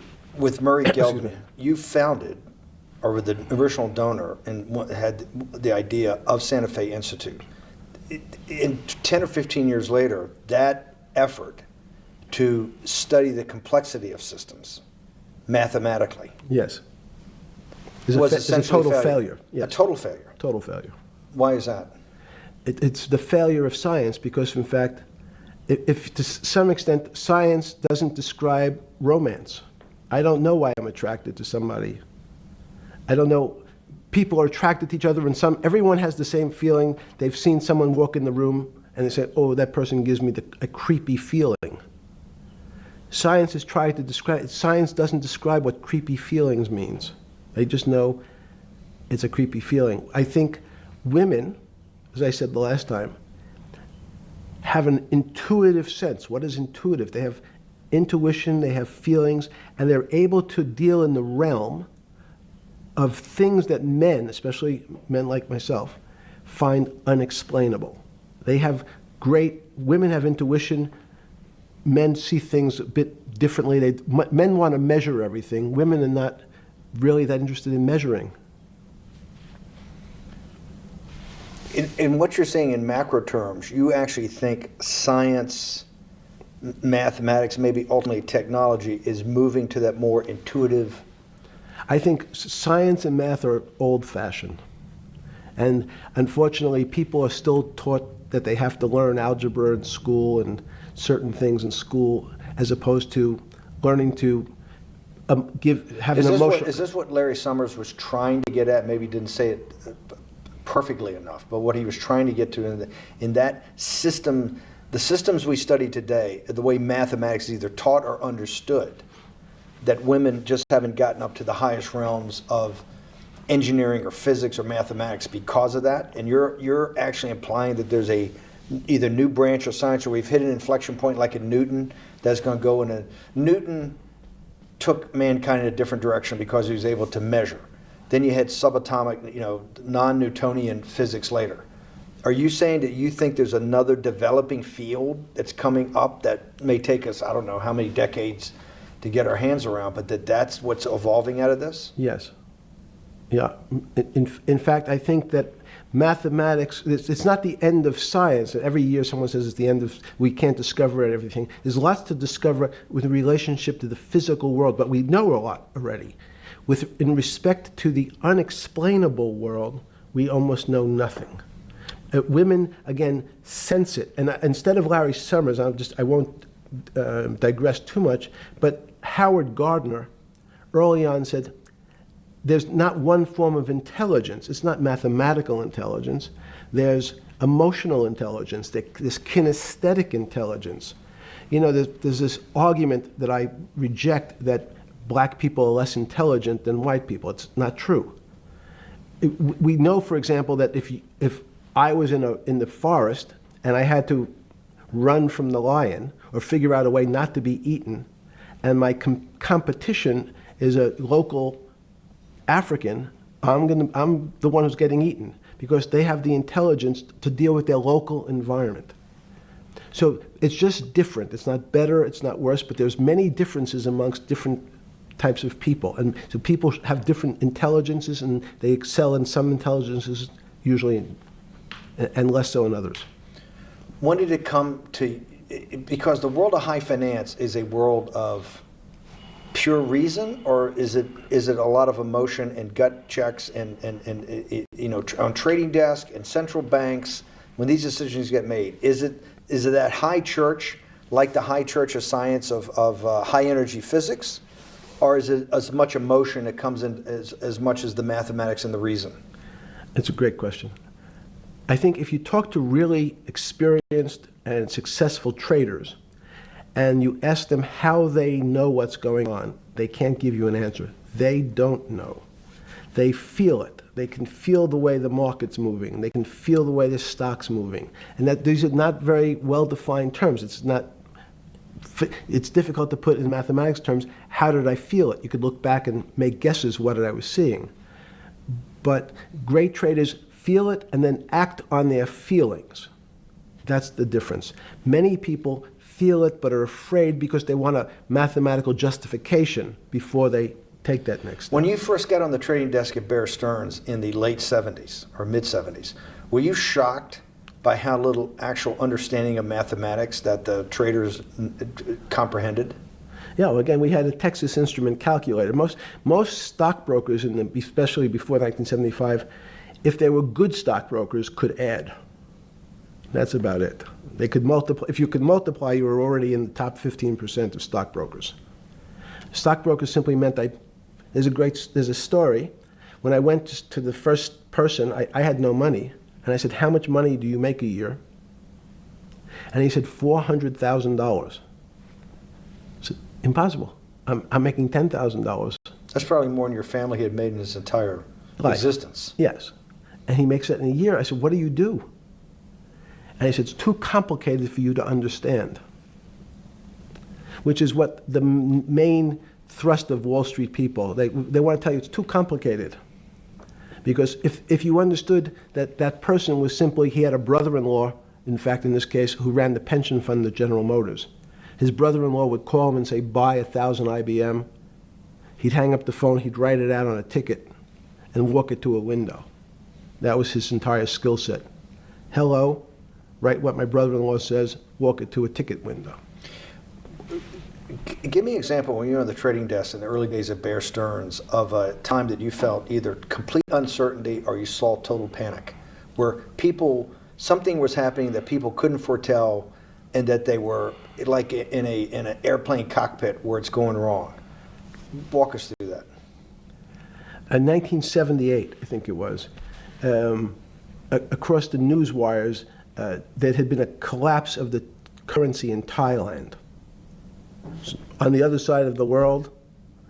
Murray Geldman, you founded, or were the original donor, and had the idea of Santa Fe Institute. In 10 or 15 years later, that effort to study the complexity of systems mathematically. Yes. Was It's a essentially total failure. Yes. A total failure. Total failure. Why is that? It's the failure of science because, in fact, if to some extent science doesn't describe romance. I don't know why I'm attracted to somebody. I don't know. People are attracted to each other, and everyone has the same feeling. They've seen someone walk in the room, and they say, "Oh, that person gives me a creepy feeling." Science has tried to describe. Science doesn't describe what creepy feelings means. They just know it's a creepy feeling. I think women as I said the last time, have an intuitive sense. What is intuitive? They have intuition, they have feelings, and they're able to deal in the realm of things that men, especially men like myself, find unexplainable. They have women have intuition, men see things a bit differently. Men want to measure everything. Women are not really that interested in measuring. In what you're saying in macro terms, you actually think science, mathematics, maybe ultimately technology is moving to that more intuitive? I think science and math are old-fashioned. And unfortunately, people are still taught that they have to learn algebra in school and certain things in school, as opposed to learning to have an emotion. Is this what Larry Summers was trying to get at? Maybe he didn't say it perfectly enough, but what he was trying to get to in that system, the systems we study today, the way mathematics is either taught or understood, that women just haven't gotten up to the highest realms of engineering or physics or mathematics because of that, and you're actually implying that there's a either new branch of science, or we've hit an inflection point like in Newton that's going to go in a Newton took mankind in a different direction because he was able to measure. Then you had subatomic, non-Newtonian physics later. Are you saying that you think there's another developing field that's coming up that may take us, I don't know how many decades to get our hands around, but that's what's evolving out of this? Yes. Yeah. In fact, I think that mathematics, it's not the end of science. Every year someone says it's the end of, we can't discover everything. There's lots to discover with relationship to the physical world, but we know a lot already. In respect to the unexplainable world, we almost know nothing. Women, again, sense it. And instead of Larry Summers, I won't digress too much, but Howard Gardner early on said, there's not one form of intelligence. It's not mathematical intelligence. There's emotional intelligence, this kinesthetic intelligence. There's this argument that I reject that black people are less intelligent than white people. It's not true. We know, for example, that if I was in the forest and I had to run from the lion or figure out a way not to be eaten, and my competition is a local African, I'm the one who's getting eaten because they have the intelligence to deal with their local environment. So it's just different. It's not better, it's not worse, but there's many differences amongst different types of people. And so people have different intelligences, and they excel in some intelligences usually, and less so in others. When did it come to, because the world of high finance is a world of pure reason, or is it a lot of emotion and gut checks and on trading desk and central banks when these decisions get made? Is it that high church, like the high church of science of high energy physics, or is it as much emotion that comes in as much as the mathematics and the reason? It's a great question. I think if you talk to really experienced and successful traders, and you ask them how they know what's going on, they can't give you an answer. They don't know. They feel it. They can feel the way the market's moving. They can feel the way the stock's moving. And that these are not very well-defined terms. It's difficult to put in mathematics terms, how did I feel it? You could look back and make guesses what I was seeing. But great traders feel it and then act on their feelings. That's the difference. Many people feel it but are afraid because they want a mathematical justification before they take that next step. When you first got on the trading desk at Bear Stearns in the late 70s or mid 70s, were you shocked by how little actual understanding of mathematics that the traders comprehended? Yeah, well, again, we had a Texas Instrument calculator. Most stockbrokers, especially before 1975, if they were good stockbrokers, could add. That's about it. They could multiply. If you could multiply, you were already in the top 15% of stockbrokers. Stockbrokers simply meant there's a story. When I went to the first person, I had no money. And I said, how much money do you make a year? And he said, $400,000. I said, impossible. I'm making $10,000. That's probably more than your family had made in its entire existence. Yes. And he makes it in a year. I said, what do you do? And he said, it's too complicated for you to understand, which is what the main thrust of Wall Street people, they want to tell you it's too complicated. Because if you understood that that person was simply, he had a brother-in-law, in fact, in this case, who ran the pension fund at General Motors. His brother-in-law would call him and say, buy 1,000 IBM. He'd hang up the phone, he'd write it out on a ticket and walk it to a window. That was his entire skill set. Hello, write what my brother-in-law says, walk it to a ticket window. Give me an example when you were on the trading desk in the early days of Bear Stearns of a time that you felt either complete uncertainty or you saw total panic, where something was happening that people couldn't foretell and that they were like in an airplane cockpit where it's going wrong. Walk us through that. In 1978, I think it was, across the news wires, there had been a collapse of the currency in Thailand. On the other side of the world,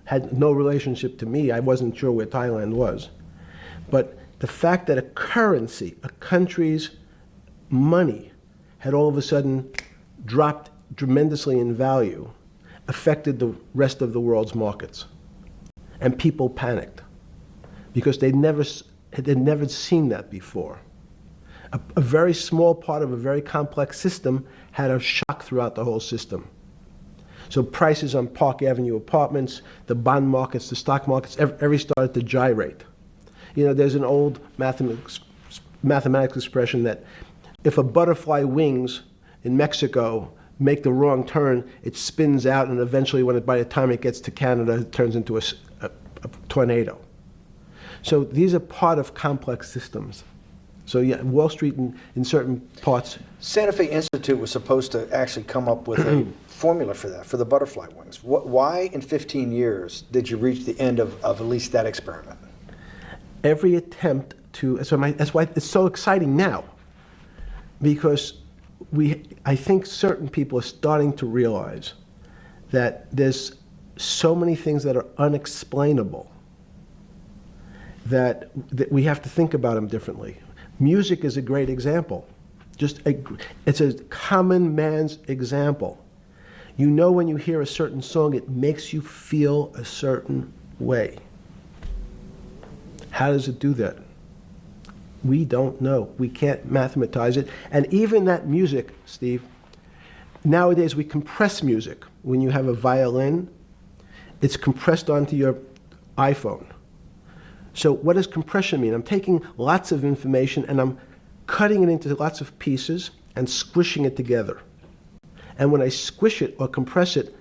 had no relationship to me. I wasn't sure where Thailand was. But the fact that a currency, a country's money, had all of a sudden dropped tremendously in value, affected the rest of the world's markets. And people panicked because they'd never seen that before. A very small part of a very complex system had a shock throughout the whole system. So prices on Park Avenue apartments, the bond markets, the stock markets, every started to gyrate. You know, there's an old mathematics expression that if a butterfly wings in Mexico make the wrong turn, it spins out, and eventually, by the time it gets to Canada, it turns into a tornado. So these are part of complex systems. So yeah, Wall Street in certain parts. Santa Fe Institute was supposed to actually come up with a formula for that, for the butterfly wings. Why in 15 years did you reach the end of at least that experiment? Every attempt to, that's why it's so exciting now, because I think certain people are starting to realize that there's so many things that are unexplainable that we have to think about them differently. Music is a great example. It's a common man's example. You know, when you hear a certain song, it makes you feel a certain way. How does it do that? We don't know. We can't mathematize it. And even that music, Steve, nowadays we compress music. When you have a violin, it's compressed onto your iPhone. So what does compression mean? I'm taking lots of information and I'm cutting it into lots of pieces and squishing it together. And when I squish it or compress it,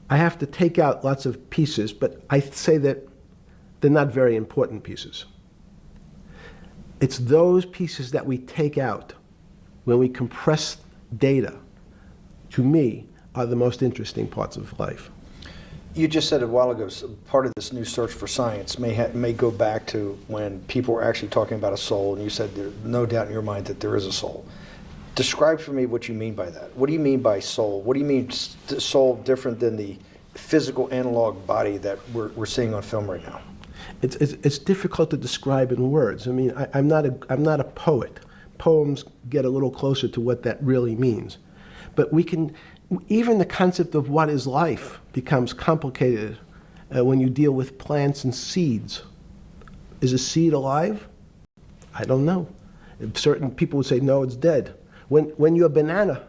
I have to take out lots of pieces, but I say that they're not very important pieces. It's those pieces that we take out when we compress data, to me, are the most interesting parts of life. You just said a while ago, part of this new search for science may go back to when people were actually talking about a soul, and you said there's no doubt in your mind that there is a soul. Describe for me what you mean by that. What do you mean by soul? What do you mean soul different than the physical analog body that we're seeing on film right now? It's difficult to describe in words. I mean, I'm not a poet. Poems get a little closer to what that really means. But even the concept of what is life becomes complicated when you deal with plants and seeds. Is a seed alive? I don't know. Certain people would say, no, it's dead. When you're a banana,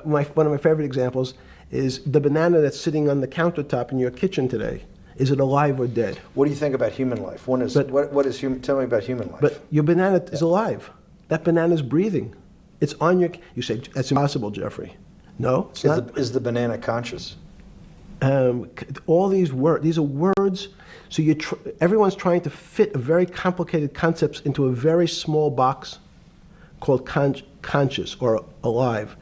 one of my favorite examples is the banana that's sitting on the countertop in your kitchen today. Is it alive or dead? What do you think about human life? What is human? Tell me about human life. But your banana is alive. That banana is breathing. It's on your. You say that's impossible, Jeffrey. No, it's not. Is the banana conscious? All these words. These are words. So everyone's trying to fit a very complicated concepts into a very small box called conscious or alive.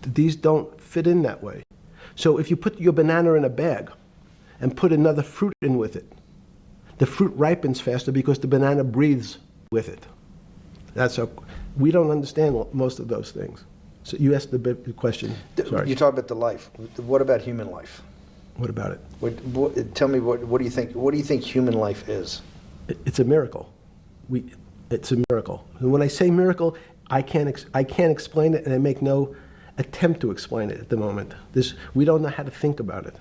These don't fit in that way. So if you put your banana in a bag and put another fruit in with it, the fruit ripens faster because the banana breathes with it. We don't understand most of those things. So you asked the big question. Sorry. You talk about the life. What about human life? What about it? Tell me what do you think? What do you think human life is? It's a miracle. It's a miracle. And when I say miracle, I can't explain it, and I make no attempt to explain it at the moment. We don't know how to think about it.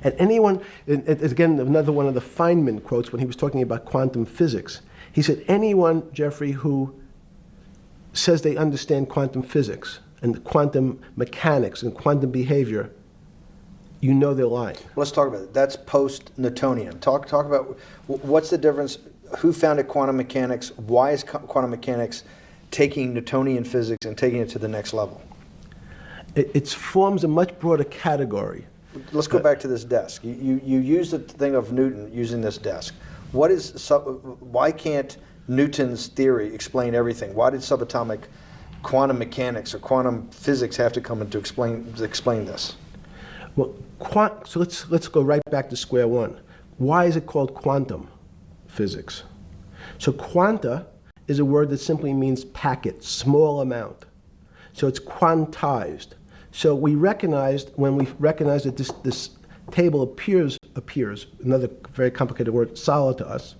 And anyone, and again, another one of the Feynman quotes when he was talking about quantum physics, he said, anyone, Jeffrey, who says they understand quantum physics and quantum mechanics and quantum behavior, you know they're lying. Let's talk about it. That's post-Newtonian. Talk about what's the difference, who founded quantum mechanics, why is quantum mechanics taking Newtonian physics and taking it to the next level? It forms a much broader category. Let's go back to this desk. You use the thing of Newton using this desk. Why can't Newton's theory explain everything? Why did subatomic quantum mechanics or quantum physics have to come in to explain this? Well, so let's go right back to square one. Why is it called quantum physics? So quanta is a word that simply means packet, small amount. So it's quantized. So we recognized, when we recognized that this table appears, another very complicated word, solid to us,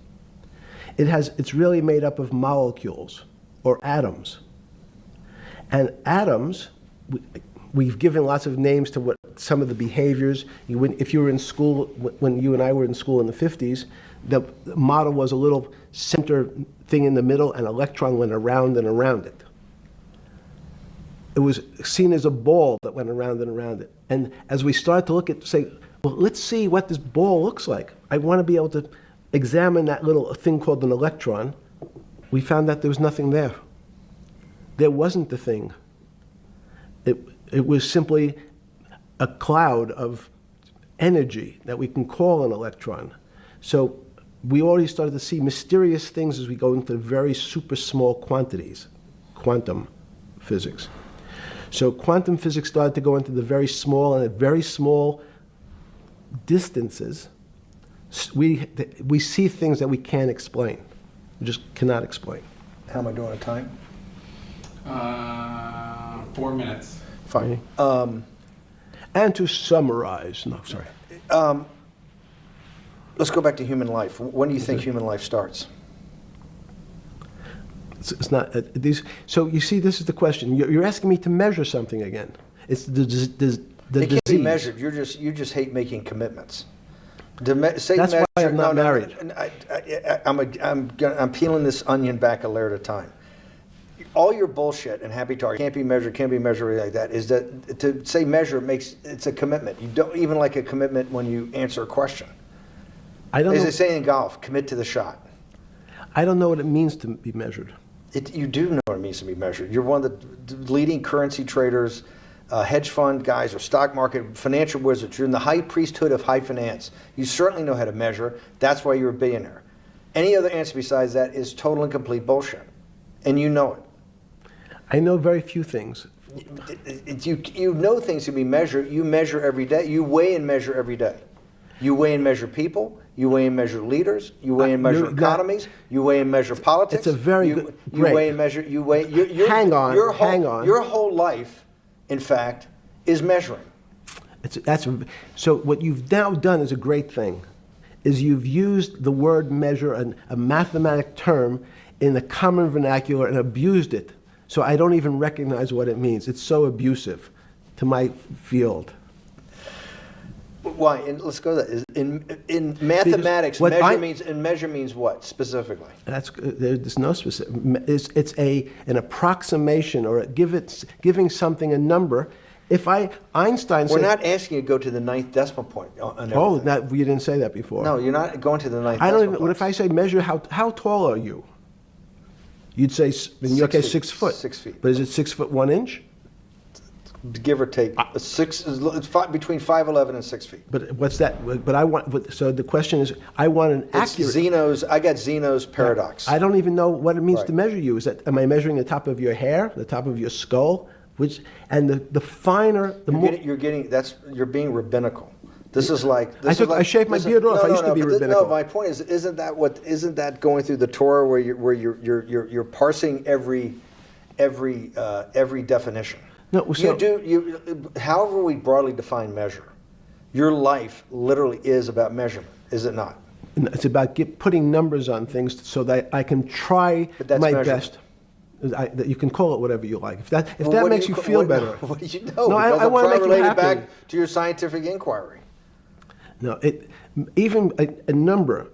it's really made up of molecules or atoms. And atoms, we've given lots of names to what some of the behaviors. If you were in school, when you and I were in school in the 50s, the model was a little center thing in the middle, and an electron went around and around it. It was seen as a ball that went around and around it. And as we started to look at, say, well, let's see what this ball looks like. I want to be able to examine that little thing called an electron. We found that there was nothing there. There wasn't the thing. It was simply a cloud of energy that we can call an electron. So we already started to see mysterious things as we go into very super small quantities, quantum physics. So quantum physics started to go into the very small, and at very small distances, we see things that we can't explain. We just cannot explain. How am I doing on time? 4 minutes. Fine. And to summarize, no, sorry. Let's go back to human life. When do you think human life starts? It's not these. So you see, this is the question. You're asking me to measure something again. It's the disease. It can't be measured. You just hate making commitments. That's why I'm not married. I'm peeling this onion back a layer at a time. All your bullshit and happy talk can't be measured like that. Is that to say measure it's a commitment. You don't even like a commitment when you answer a question. I don't. As know. they say in golf, commit to the shot. I don't know what it means to be measured. You do know what it means to be measured. You're one of the leading currency traders, hedge fund guys, or stock market financial wizards. You're in the high priesthood of high finance. You certainly know how to measure. That's why you're a billionaire. Any other answer besides that is total and complete bullshit, and you know it. I know very few things. You know things can be measured. You measure every day. You weigh and measure every day. You weigh and measure people. You weigh and measure leaders. You weigh and measure economies. You weigh and measure politics. It's a very good. You weigh and measure. You weigh. Hang on. Your whole life, in fact, is measuring. So what you've now done is a great thing, is you've used the word measure, a mathematic term, in the common vernacular and abused it. So I don't even recognize what it means. It's so abusive to my field. Why? And let's go to that. In mathematics, measure means what specifically? There's no specific. It's an approximation, or giving something a number. Einstein said, we're not asking you to go to the 9th decimal point. You didn't say that before. No, you're not going to the 9th. I don't even. What if I say measure how tall are you? You'd say in your case 6 foot. 6 feet. But is it 6 foot 1 inch? Give or take, it's between 5'11" and 6 feet. But what's that? But I want. So the question is, I want an accurate. I got Zeno's paradox. I don't even know what it means Right. to measure you. Am I measuring the top of your hair, the top of your skull, the finer, the more. You're being rabbinical. This is like. I shaved my beard off. I used to be rabbinical. No, my point is, isn't that going through the Torah where you're parsing every definition? No, so, however we broadly define measure, your life literally is about measurement, is it not? It's about putting numbers on things so that I can try my best. That you can call it whatever you like. If that Well, that what do makes you feel what- better. What do you know? No, Because I I'm wanna trying make to you relate it happy. back to your scientific inquiry. No, even a number.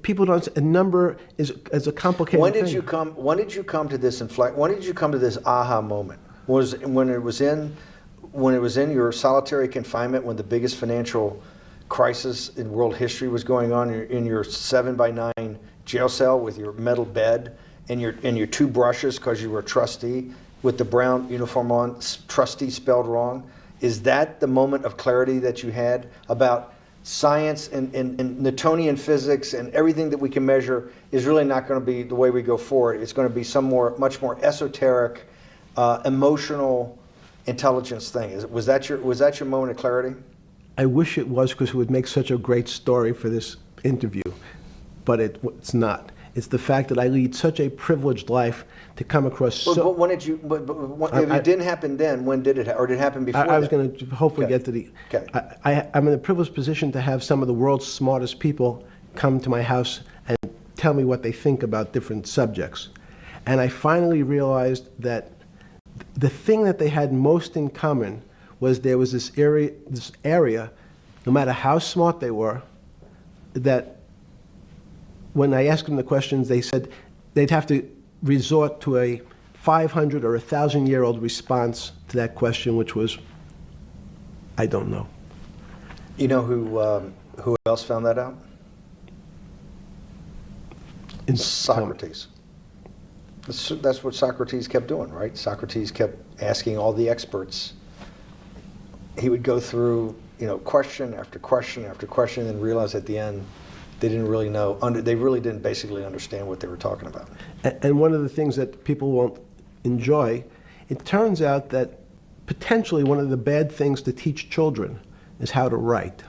People don't. A number is a complicated When did thing. you come? When did you come to this When did you come to this aha moment? Was when it was in your solitary confinement, when the biggest financial crisis in world history was going on, in your 7x9 jail cell with your metal bed and your two brushes because you were a trustee with the brown uniform on, trustee spelled wrong? Is that the moment of clarity that you had about science and Newtonian physics and everything that we can measure is really not going to be the way we go forward? It's going to be much more esoteric, emotional intelligence thing. Was that your moment of clarity? I wish it was, because it would make such a great story for this interview, but it's not. It's the fact that I lead such a privileged life to come across But when did you? If it didn't happen then, when did it? Or did it happen before? I was then? going to hopefully Okay. get to the. Okay. I'm in a privileged position to have some of the world's smartest people come to my house and tell me what they think about different subjects. And I finally realized that the thing that they had most in common was there was this area, no matter how smart they were, that when I asked them the questions, they said they'd have to resort to a 500 or 1,000-year-old response to that question, which was, I don't know. You know who else found that out? Socrates. That's what Socrates kept doing, right? Socrates kept asking all the experts. He would go through, question after question after question, and realize at the end they didn't really know. They really didn't basically understand what they were talking about. And one of the things that people won't enjoy, it turns out that potentially one of the bad things to teach children is how to write.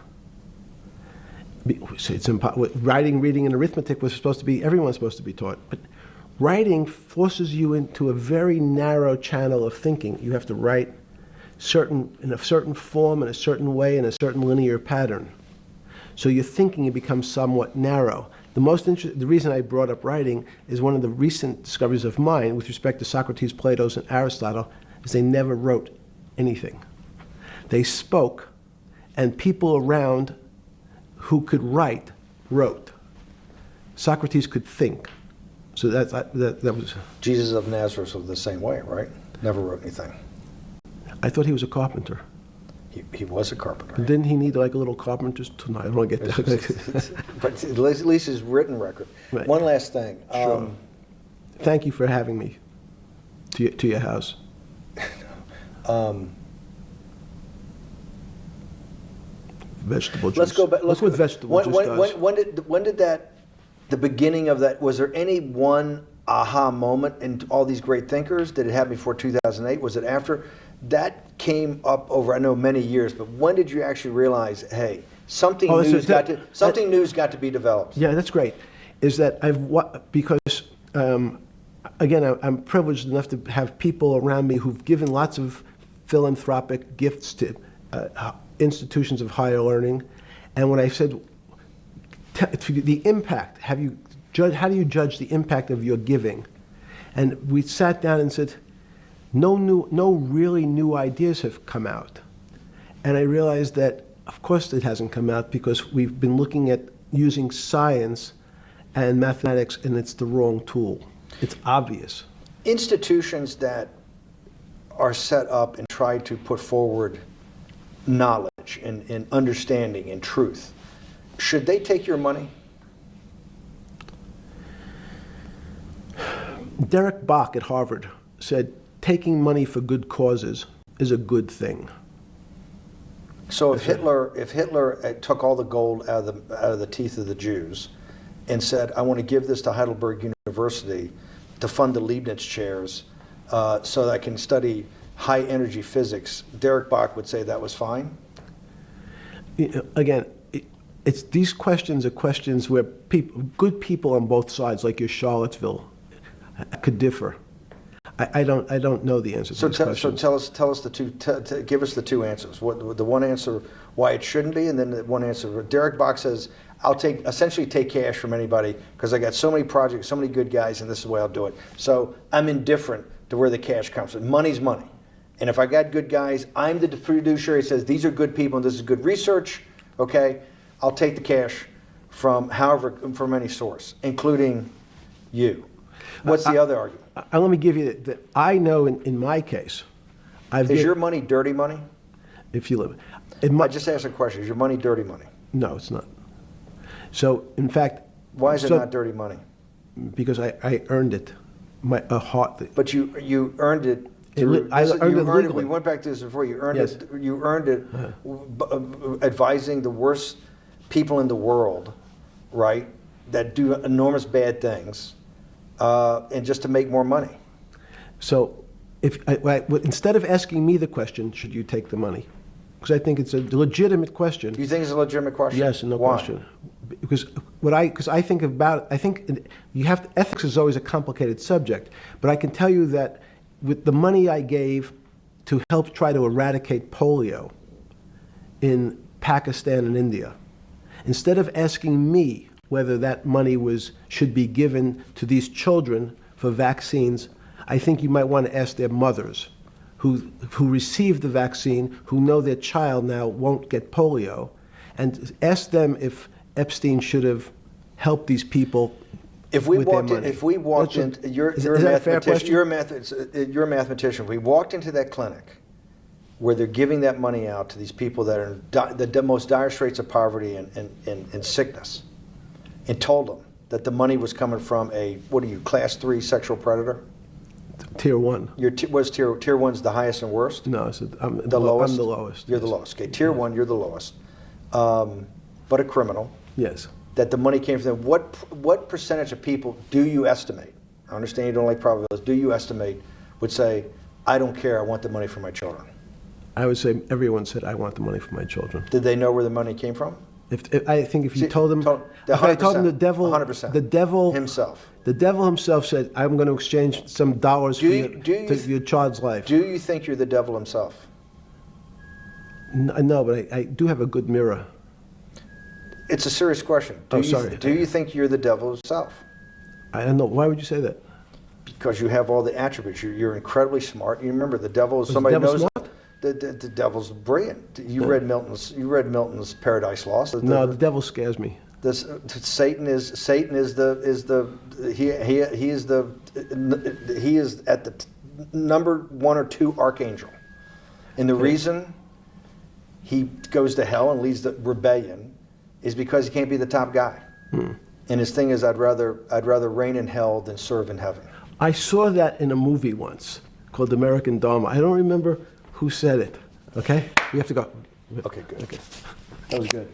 Writing, reading, and arithmetic was supposed to be, everyone's supposed to be taught. But writing forces you into a very narrow channel of thinking. You have to write in a certain form, in a certain way, in a certain linear pattern. So your thinking becomes somewhat narrow. The reason I brought up writing is one of the recent discoveries of mine with respect to Socrates, Plato, and Aristotle is they never wrote anything. They spoke, and people around who could write wrote. Socrates could think. So that was. Jesus of Nazareth was the same way, right? Never wrote anything. I thought he was a carpenter. He was a carpenter. Didn't he need like a little carpenter's tool? No, I don't want to get that. But at least his written record. Right. One last thing. Sure. Thank you for having me to your house. Vegetable juice. Let's go back. Look what vegetable juice does. When did the beginning of that, was there any one aha moment in all these great thinkers? Did it happen before 2008? Was it after? That came up over, I know, many years, but when did you actually realize, hey, something new's got to be developed? Yeah, that's great. Is that because again, I'm privileged enough to have people around me who've given lots of philanthropic gifts to institutions of higher learning, and when I said the impact, how do you judge the impact of your giving? And we sat down and said, no really new ideas have come out. And I realized that, of course, it hasn't come out because we've been looking at using science and mathematics, and it's the wrong tool. It's obvious. Institutions that are set up and try to put forward knowledge and understanding and truth, should they take your money? Derek Bach at Harvard said, taking money for good causes is a good thing. So if Hitler took all the gold out of the teeth of the Jews and said, I want to give this to Heidelberg University to fund the Leibniz chairs so that I can study high energy physics, Derek Bach would say that was fine? Again, these questions are questions where good people on both sides, like your Charlottesville, could differ. I don't know the answer to these questions. So tell us the two. Give us the two answers. The one answer why it shouldn't be, and then the one answer. Derek Bach says, I'll essentially take cash from anybody because I got so many projects, so many good guys, and this is the way I'll do it. So I'm indifferent to where the cash comes from. Money's money. And if I got good guys, I'm the fiduciary that says these are good people and this is good research, okay? I'll take the cash from any source, including you. What's the other argument? Let me give you that. I know in my case, Is your money dirty money? if you live, I just asked a question. Is your money dirty money? no, it's not. So in fact, Why is it not dirty money? because I earned it, a heart. But you earned it. I earned it legally. We went back to this before. You earned Yes. it. You earned it, advising the worst people in the world, right? That do enormous bad things, and just to make more money. So instead of asking me the question, should you take the money? Because I think it's a legitimate question. Do you think it's a legitimate question? Yes, no Why? question. Because I think about, ethics is always a complicated subject, but I can tell you that with the money I gave to help try to eradicate polio in Pakistan and India, instead of asking me whether that money should be given to these children for vaccines, I think you might want to ask their mothers who received the vaccine, who know their child now won't get polio, and ask them if Epstein should have helped these people If we with walked their in, money. if we walked in, you're a that a fair mathematician. question? You're a mathematician. If we walked into that clinic where they're giving that money out to these people that are in the most dire straits of poverty and sickness, and told them that the money was coming from class 3 sexual predator? Tier 1. Was tier 1's the highest and worst? No, I'm the lowest. I'm the lowest. You're the lowest. Okay, tier 1, you're the lowest. But a criminal. Yes. That the money came from them. What percentage of people do you estimate? I understand you don't like probabilities. Do you estimate would say, I don't care, I want the money for my children? I would say everyone said, I want the money for my children. Did they know where the money came from? I think if you See, told them, if I told them the devil, 100%. the devil Himself. The devil himself said, I'm going to exchange some dollars for your child's life. Do you think you're the devil himself? No, but I do have a good mirror. It's a serious question. Sorry. Do you think you're the devil himself? I don't know. Why would you say that? Because you have all the attributes. You're incredibly smart. You remember the devil is Was somebody the devil knows. smart? The devil's brilliant. You read Milton's Paradise Lost. No, the devil scares me. Satan is at the number 1 or 2 archangel, and the reason he goes to hell and leads the rebellion is because he can't be the top guy. And his thing is, I'd rather reign in hell than serve in heaven. I saw that in a movie once called American Dharma. I don't remember who said it. Okay, we have to go. Okay, good. Okay. That was good.